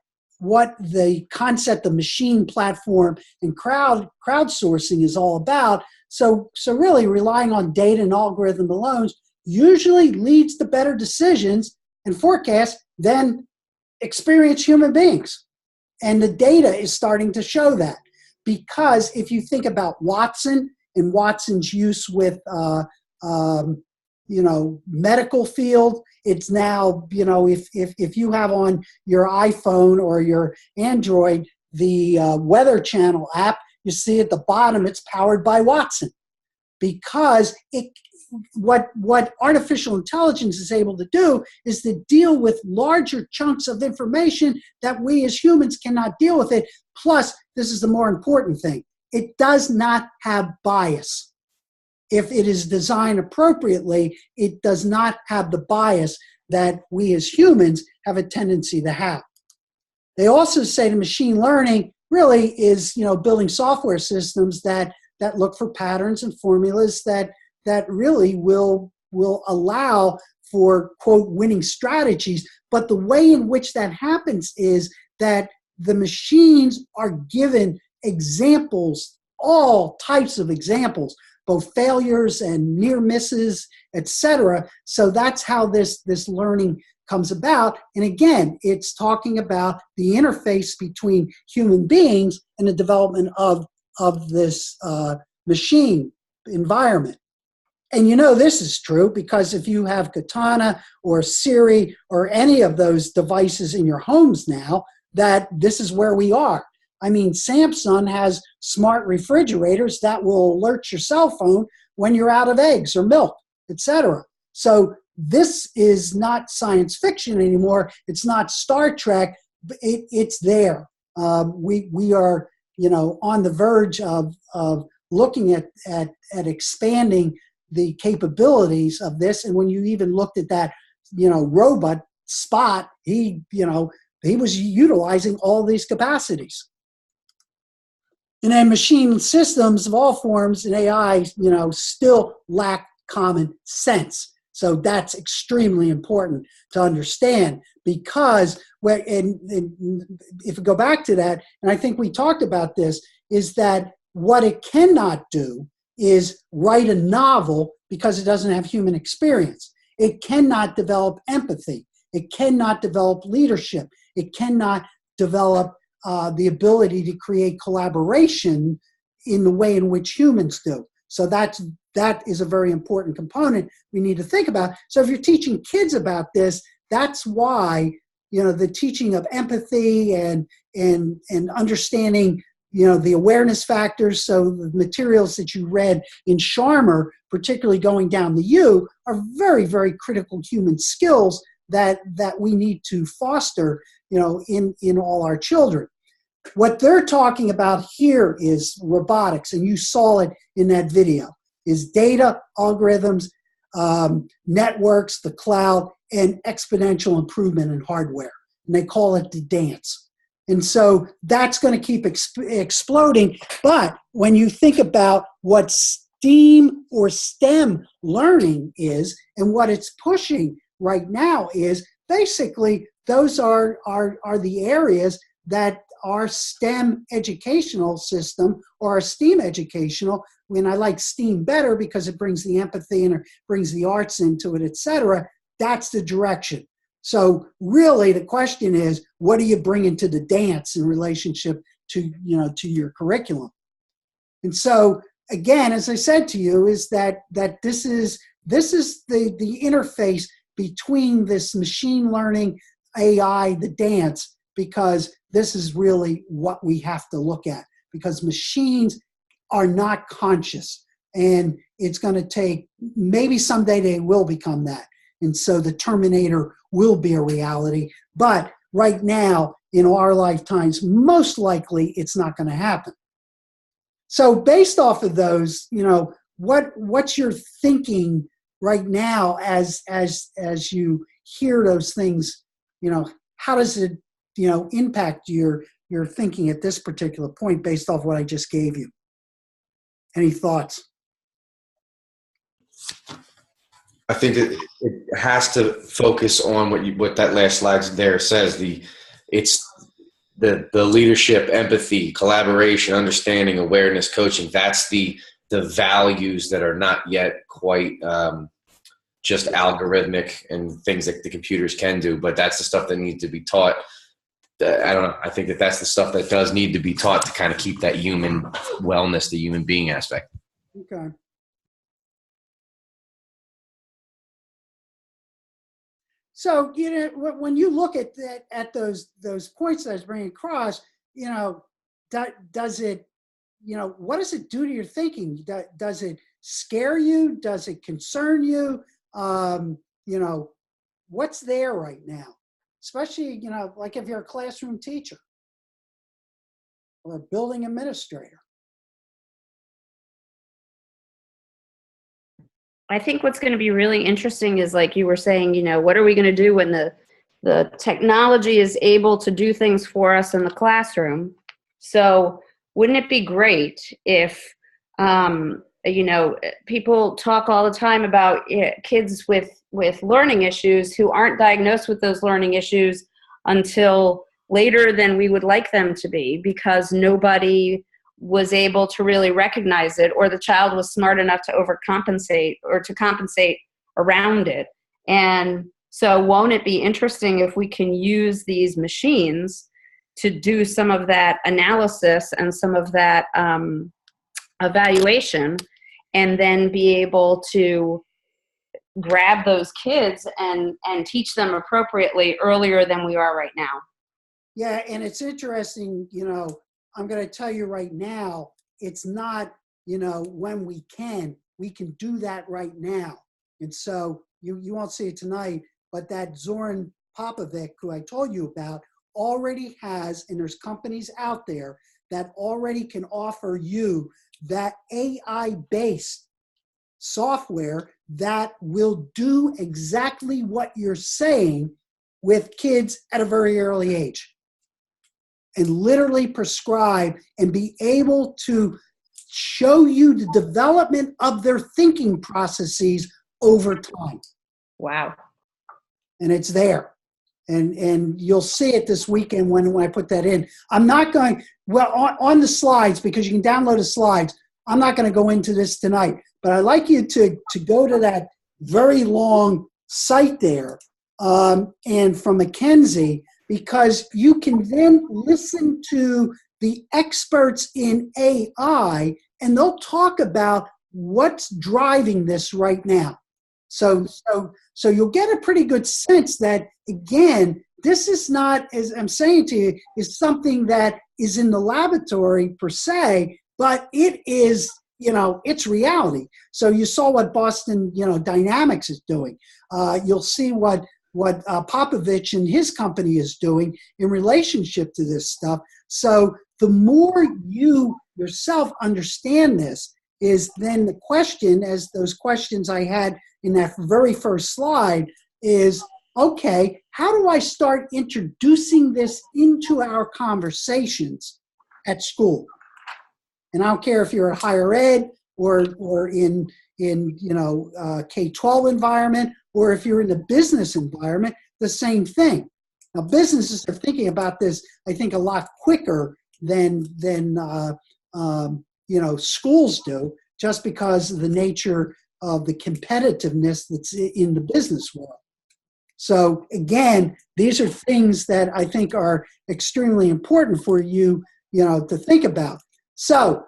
the concept of machine platform and crowdsourcing is all about. So really relying on data and algorithm alone usually leads to better decisions and forecasts than experienced human beings. And the data is starting to show that. Because if you think about Watson and Watson's use with medical field, it's now, if you have on your iPhone or your Android the Weather Channel app, you see at the bottom it's powered by Watson. Because what artificial intelligence is able to do is to deal with larger chunks of information that we as humans cannot deal with it. Plus, this is the more important thing, it does not have bias. If it is designed appropriately, it does not have the bias that we as humans have a tendency to have. They also say the machine learning really is, building software systems that look for patterns and formulas that that really will allow for, quote, winning strategies. But the way in which that happens is that the machines are given examples, all types of examples, both failures and near misses, etc. So that's how this learning comes about. And again, it's talking about the interface between human beings and the development of this machine environment. And you know this is true because if you have Katana or Siri or any of those devices in your homes now, that this is where we are. I mean, Samsung has smart refrigerators that will alert your cell phone when you're out of eggs or milk, etc. So this is not science fiction anymore. It's not Star Trek. It's there. We are, on the verge of looking at expanding the capabilities of this. And when you even looked at that, robot Spot, he was utilizing all these capacities. And then machine systems of all forms and AI, still lack common sense. So that's extremely important to understand because, and if we go back to that, and I think we talked about this, is that what it cannot do is write a novel because it doesn't have human experience. It cannot develop empathy. It cannot develop leadership. It cannot develop the ability to create collaboration in the way in which humans do. So that is a very important component we need to think about. So if you're teaching kids about this, that's why the teaching of empathy and understanding the awareness factors. So the materials that you read in Sharma, particularly going down the U, are very, very critical human skills that we need to foster in all our children. What they're talking about here is robotics, and you saw it in that video, is data, algorithms, networks, the cloud, and exponential improvement in hardware. And they call it the dance. And so that's going to keep exploding. But when you think about what STEAM or STEM learning is and what it's pushing right now is basically those are the areas that our STEM educational system or our STEAM educational, when I like STEAM better because it brings the empathy and it brings the arts into it, etc., that's the direction. So really the question is, what do you bring into the dance in relationship to your curriculum? And so again, as I said to you, is that this is the interface between this machine learning, AI, the dance, because this is really what we have to look at, because machines are not conscious, and it's going to take, maybe someday they will become that. And so the Terminator will be a reality. But right now, in our lifetimes, most likely it's not going to happen. So based off of those, what's your thinking right now as you hear those things? How does it impact your thinking at this particular point based off what I just gave you? Any thoughts? I think that it has to focus on what that last slide there says. It's the leadership, empathy, collaboration, understanding, awareness, coaching. That's the values that are not yet quite just algorithmic and things that the computers can do, but that's the stuff that needs to be taught. I don't know. I think that's the stuff that does need to be taught to kind of keep that human wellness, the human being aspect. Okay. So, when you look at those points that I was bringing across, does it, what does it do to your thinking? Does it scare you? Does it concern you? What's there right now? Especially, like if you're a classroom teacher or a building administrator. I think what's going to be really interesting is, like you were saying, what are we going to do when the technology is able to do things for us in the classroom? So wouldn't it be great if you know, people talk all the time about kids with learning issues who aren't diagnosed with those learning issues until later than we would like them to be, because nobody was able to really recognize it, or the child was smart enough to overcompensate or to compensate around it. And so won't it be interesting if we can use these machines to do some of that analysis and some of that evaluation, and then be able to grab those kids and teach them appropriately earlier than we are right now. Yeah, and it's interesting, you know, I'm going to tell you right now, it's not, you know, when we can do that right now. And so you won't see it tonight, but that Zoran Popovic, who I told you about, already has, and there's companies out there that already can offer you that AI-based software that will do exactly what you're saying with kids at a very early age, and literally prescribe and be able to show you the development of their thinking processes over time. Wow. And it's there. And you'll see it this weekend when I put that in. I'm not going, well, on the slides, because you can download the slides, I'm not going to go into this tonight, but I'd like you to go to that very long site there, and from McKinsey, because you can then listen to the experts in AI, and they'll talk about what's driving this right now. So you'll get a pretty good sense that, again, this is not, as I'm saying to you, is something that is in the laboratory per se, but it is, you know, it's reality. So you saw what Boston, you know, Dynamics is doing. You'll see what Popovich and his company is doing in relationship to this stuff. So the more you yourself understand this, is then the question, as those questions I had in that very first slide, is, okay, how do I start introducing this into our conversations at school? And I don't care if you're at higher ed or in you know, K-12 environment, or if you're in the business environment, the same thing. Now, businesses are thinking about this, I think, a lot quicker than you know, schools do, just because of the nature of the competitiveness that's in the business world. So again, these are things that I think are extremely important for you, you know, to think about. So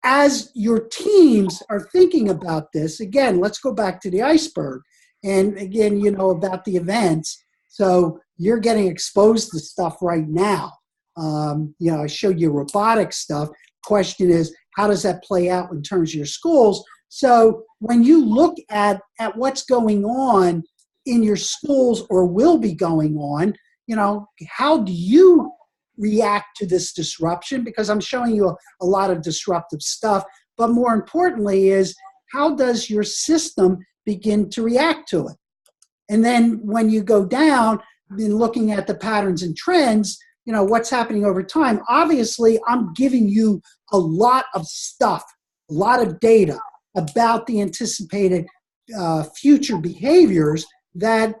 as your teams are thinking about this, again, let's go back to the iceberg. And again, you know, about the events. So you're getting exposed to stuff right now. You know, I showed you robotic stuff. Question is, how does that play out in terms of your schools? So when you look at what's going on in your schools or will be going on, you know, how do you react to this disruption? Because I'm showing you a lot of disruptive stuff, but more importantly is, how does your system begin to react to it? And then when you go down in looking at the patterns and trends, you know, what's happening over time. Obviously, I'm giving you a lot of stuff, a lot of data about the anticipated future behaviors that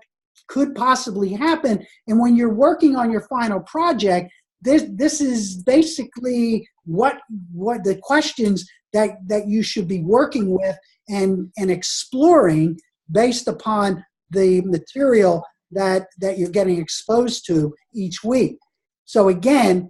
could possibly happen. And when you're working on your final project, this is basically what the questions that you should be working with and exploring based upon the material that you're getting exposed to each week. So again,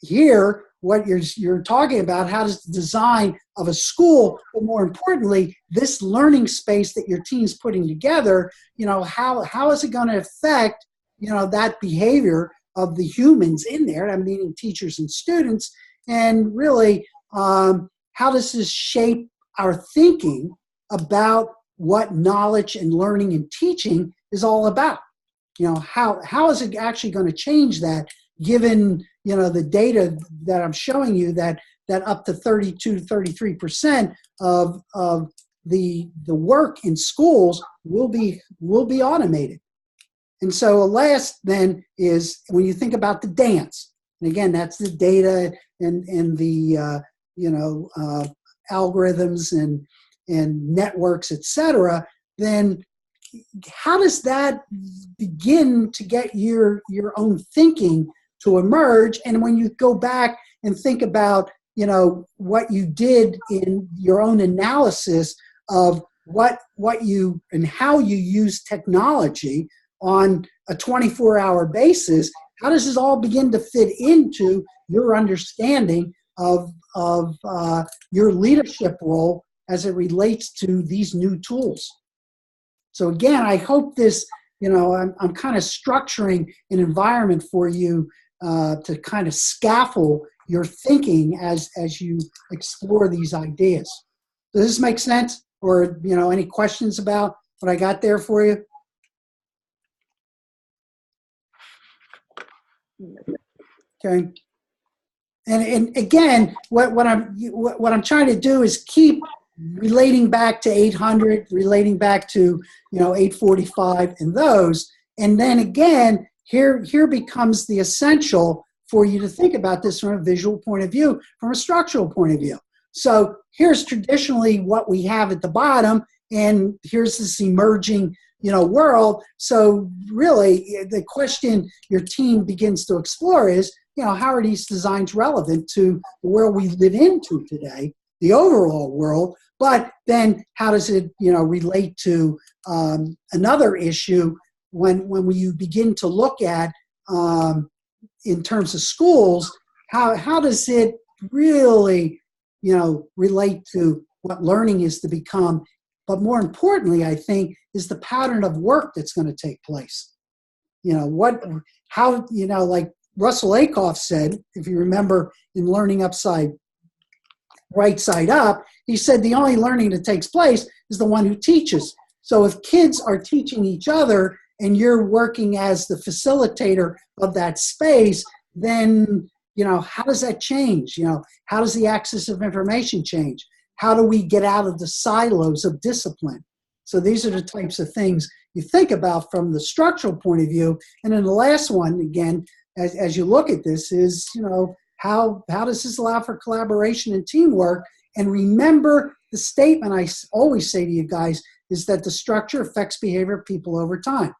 here, what you're talking about, how does the design of a school, but more importantly, this learning space that your team's putting together, you know, how is it going to affect, you know, that behavior of the humans in there, I'm meaning teachers and students, and really, how does this shape our thinking about what knowledge and learning and teaching is all about? You know, how is it actually going to change that, given, you know, the data that I'm showing you that up to 32 to 33% of the work in schools will be automated. And so last then is when you think about the dance, and again, that's the data and the algorithms and networks, etc., then how does that begin to get your own thinking to emerge? And when you go back and think about, you know, what you did in your own analysis of what you and how you use technology on a 24-hour basis, how does this all begin to fit into your understanding of your leadership role as it relates to these new tools? So again, I hope this, you know, I'm kind of structuring an environment for you to kind of scaffold your thinking as you explore these ideas. Does this make sense? Or, you know, any questions about what I got there for you? Okay. And again, what I'm trying to do is keep relating back to 800, relating back to, you know, 845 and those. And then again, here becomes the essential for you to think about this from a visual point of view, from a structural point of view. So here's traditionally what we have at the bottom, and here's this emerging, you know, world. So really, the question your team begins to explore is, you know, how are these designs relevant to the world we live into today, the overall world? But then how does it, you know, relate to another issue when you begin to look at, in terms of schools, how does it really, you know, relate to what learning is to become? But more importantly, I think, is the pattern of work that's going to take place. You know, how, you know, like Russell Akoff said, if you remember in Learning Upside, Right Side Up, he said the only learning that takes place is the one who teaches. So if kids are teaching each other and you're working as the facilitator of that space, then, you know, how does that change? You know, how does the access of information change? How do we get out of the silos of discipline? So these are the types of things you think about from the structural point of view. And then the last one, again, as you look at this is, you know, how does this allow for collaboration and teamwork? And remember the statement I always say to you guys is that the structure affects behavior of people over time.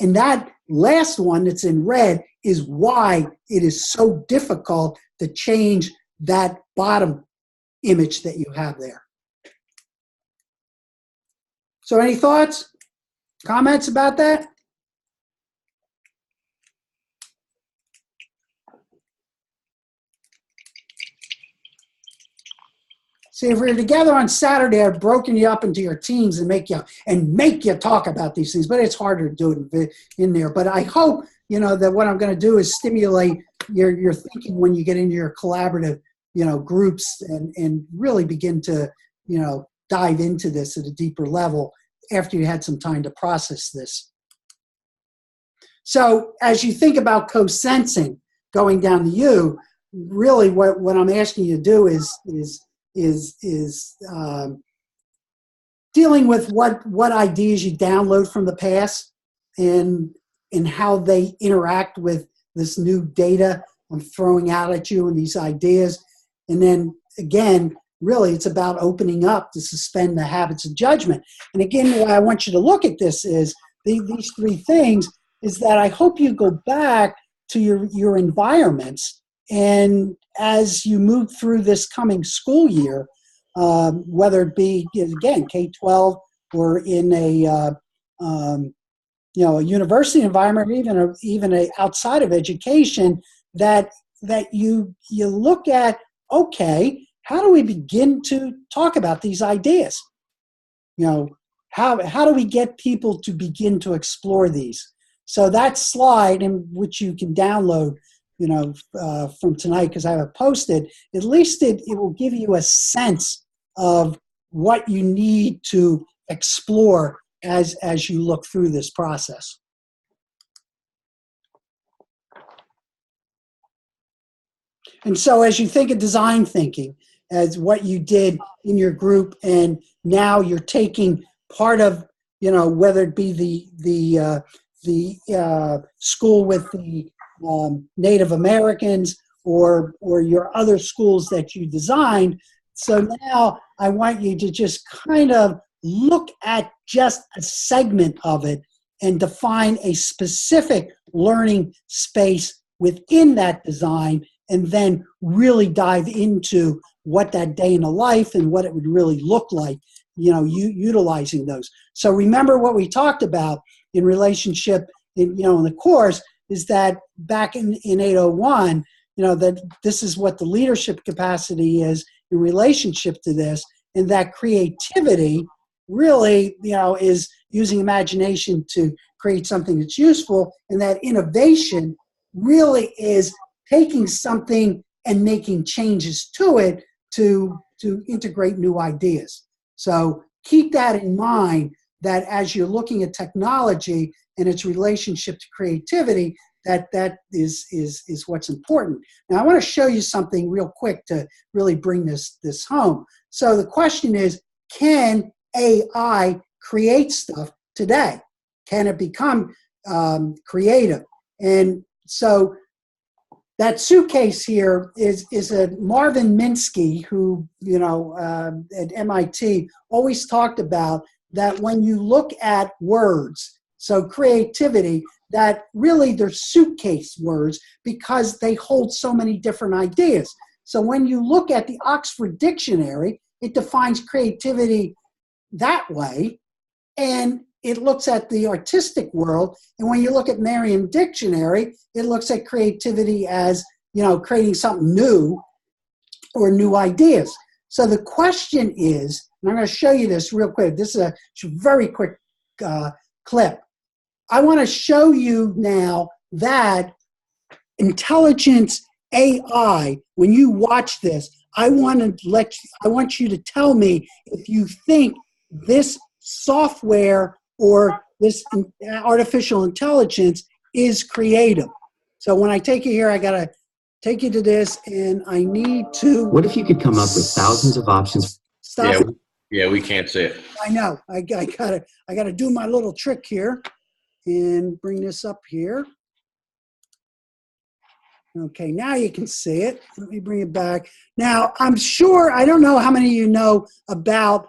And that last one that's in red is why it is so difficult to change that bottom image that you have there. So any thoughts, comments about that? See, if we were together on Saturday, I've broken you up into your teams and make you talk about these things. But it's harder to do it in there. But I hope, you know, that what I'm going to do is stimulate your thinking when you get into your collaborative, you know, groups and really begin to, you know, dive into this at a deeper level after you had some time to process this. So as you think about co-sensing going down to you, really what I'm asking you to do is dealing with what ideas you download from the past and how they interact with this new data I'm throwing out at you and these ideas. And then again, really it's about opening up to suspend the habits of judgment. And again, the way I want you to look at this is these three things is that I hope you go back to your environments, and as you move through this coming school year, whether it be, again, K-12 or in a you know, a university environment, or even a outside of education, that you look at, okay, how do we begin to talk about these ideas? You know, how do we get people to begin to explore these? So that slide, in which you can download, you know, from tonight, because I have it posted, at least it will give you a sense of what you need to explore as you look through this process. And so as you think of design thinking, as what you did in your group, and now you're taking part of, you know, whether it be the school with the Native Americans or your other schools that you designed, So now I want you to just kind of look at just a segment of it and define a specific learning space within that design, and then really dive into what that day in the life and what it would really look like, utilizing those. So remember what we talked about in relationship, in the course, is that back in 801, that this is what the leadership capacity is in relationship to this, and that creativity really, is using imagination to create something that's useful, and that innovation really is taking something and making changes to it to integrate new ideas. So keep that in mind, that as you're looking at technology and its relationship to creativity, that is what's important. Now I want to show you something real quick to really bring this home. So the question is, can AI create stuff today? Can it become creative? And so that suitcase here is a Marvin Minsky, who at MIT always talked about that when you look at words, so creativity, that really they're suitcase words because they hold so many different ideas. So when you look at the Oxford Dictionary, it defines creativity that way, and it looks at the artistic world. And when you look at Merriam Dictionary, it looks at creativity as, creating something new or new ideas. So the question is, and I'm going to show you this real quick. This is a very quick clip. I want to show you now that intelligence AI, when you watch this, I want you to tell me if you think this software or this artificial intelligence is creative. So when I take you here, I got to take you to this, and I need to... What if you could come up with thousands of options? Stop. Yeah, we can't see it. I know. I gotta do my little trick here and bring this up here. Okay, now you can see it. Let me bring it back. Now, I'm sure, I don't know how many of you know about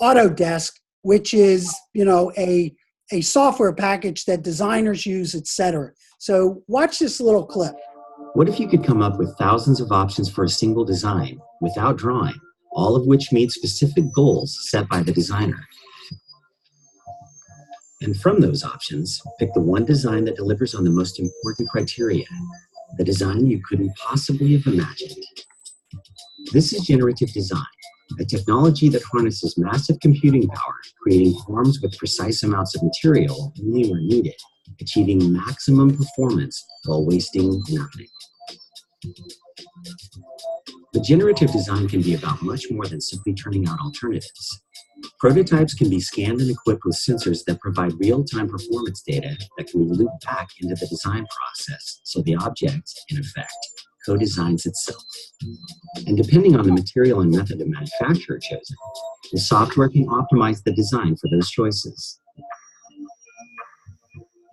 Autodesk, which is, a software package that designers use, etc. So watch this little clip. What if you could come up with thousands of options for a single design without drawing, all of which meet specific goals set by the designer? And from those options, pick the one design that delivers on the most important criteria, the design you couldn't possibly have imagined. This is generative design, a technology that harnesses massive computing power, creating forms with precise amounts of material only where needed, achieving maximum performance while wasting nothing. But generative design can be about much more than simply turning out alternatives. Prototypes can be scanned and equipped with sensors that provide real-time performance data that can be looped back into the design process, so the object, in effect, co-designs itself. And depending on the material and method of manufacture chosen, the software can optimize the design for those choices.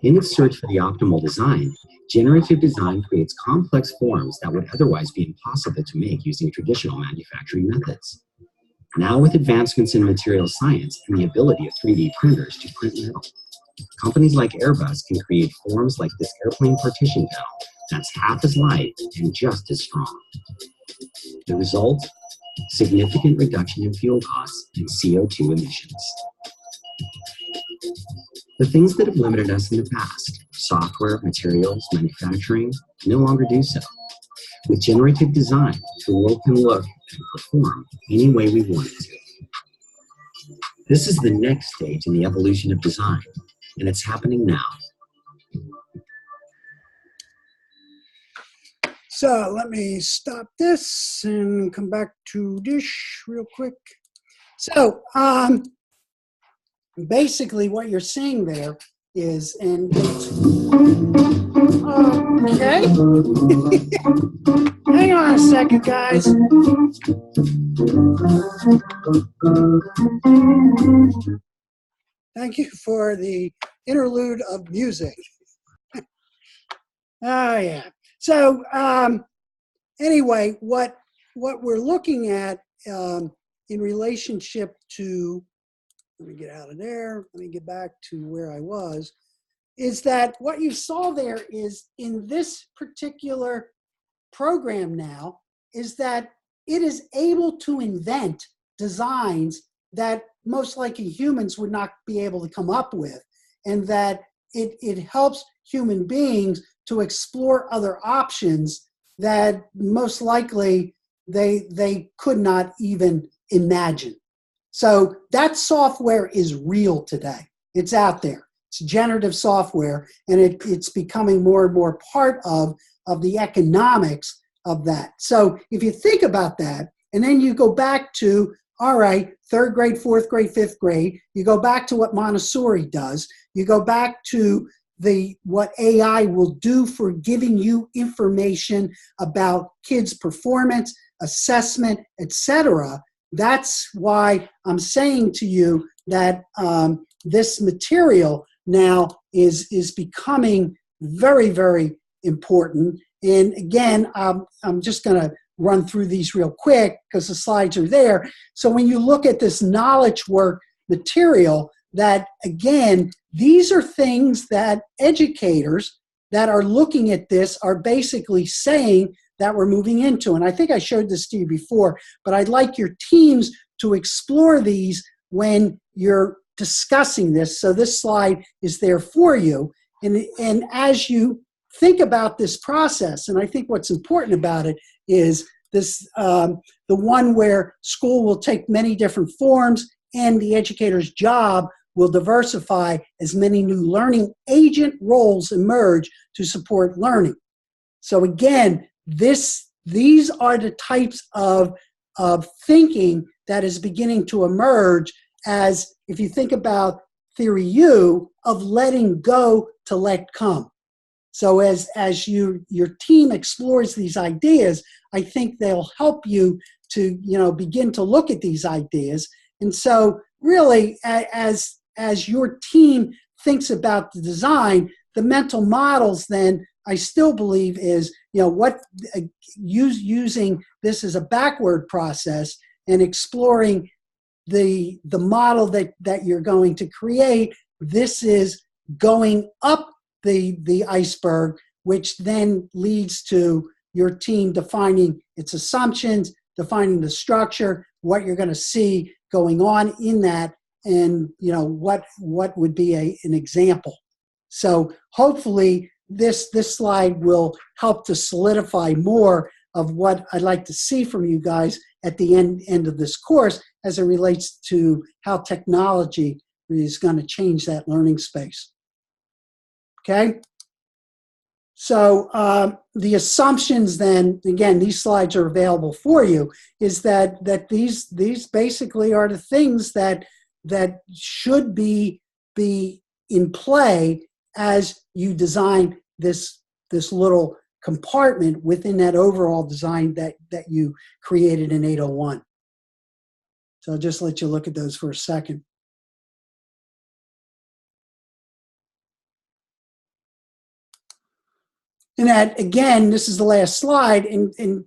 In its search for the optimal design, generative design creates complex forms that would otherwise be impossible to make using traditional manufacturing methods. Now, with advancements in material science and the ability of 3D printers to print metal, companies like Airbus can create forms like this airplane partition panel that's half as light and just as strong. The result? Significant reduction in fuel costs and CO2 emissions. The things that have limited us in the past, software, materials, manufacturing, no longer do so. With generative design, the world can look and perform any way we want it to. This is the next stage in the evolution of design, and it's happening now. So let me stop this and come back to this real quick. So basically what you're seeing there is, and okay. Hang on a second, guys. Thank you for the interlude of music. Oh, yeah. So anyway, what what we're looking at in relationship to, let me get out of there, let me get back to where I was, is that what you saw there is in this particular program now is that it is able to invent designs that most likely humans would not be able to come up with, and that it helps human beings to explore other options that most likely they could not even imagine. So that software is real today. It's out there. It's generative software, and it's becoming more and more part of the economics of that. So if you think about that, and then you go back to, all right, 3rd grade, 4th grade, 5th grade, you go back to what Montessori does, you go back to what AI will do for giving you information about kids' performance, assessment, etc. That's why I'm saying to you that this material now is becoming very, very important. And again, I'm just going to run through these real quick because the slides are there. So when you look at this knowledge work material, that again, these are things that educators that are looking at this are basically saying that we're moving into. And I think I showed this to you before, but I'd like your teams to explore these when you're discussing this. So this slide is there for you. And as you think about this process, and I think what's important about it is this, the one where school will take many different forms and the educator's job will diversify as many new learning agent roles emerge to support learning. So again, these are the types of thinking that is beginning to emerge as, if you think about theory U, of letting go to let come. So as your team explores these ideas, I think they'll help you to begin to look at these ideas. And so really, as your team thinks about the design, the mental models then I still believe is using this as a backward process and exploring the model that you're going to create. This is going up the iceberg, which then leads to your team defining its assumptions, defining the structure, what you're going to see going on in that, and what would be an example. So hopefully this slide will help to solidify more of what I'd like to see from you guys at the end of this course as it relates to how technology is going to change that learning space. Okay? So the assumptions then, again, these slides are available for you, is that these basically are the things that should be in play as you design this little compartment within that overall design that you created in 801. So I'll just let you look at those for a second. And that, again, this is the last slide, and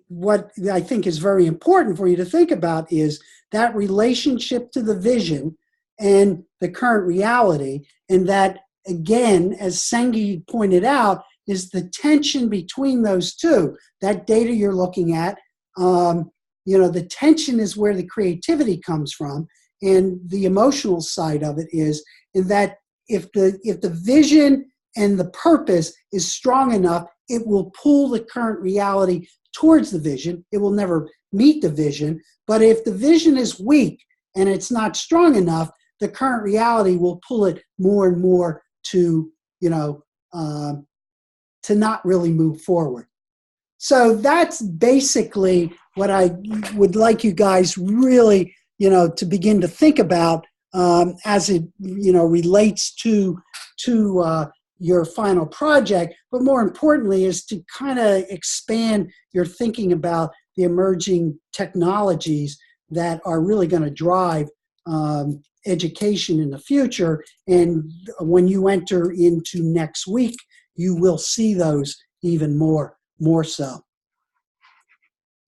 what I think is very important for you to think about is that relationship to the vision and the current reality, and that, again, as Sengi pointed out, is the tension between those two. That data you're looking at, the tension is where the creativity comes from, and the emotional side of it is in that if the vision and the purpose is strong enough, it will pull the current reality towards the vision. It will never meet the vision. But if the vision is weak and it's not strong enough, the current reality will pull it more and more to not really move forward. So that's basically what I would like you guys really, to begin to think about as it, relates to your final project, but more importantly is to kind of expand your thinking about the emerging technologies that are really going to drive education in the future. And when you enter into next week, you will see those even more so.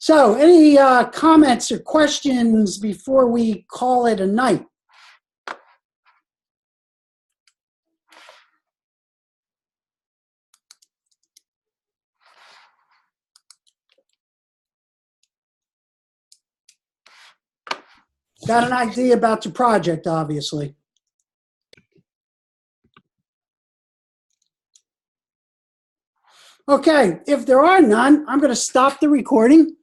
So any comments or questions before we call it a night? Got an idea about your project, obviously. Okay, if there are none, I'm going to stop the recording.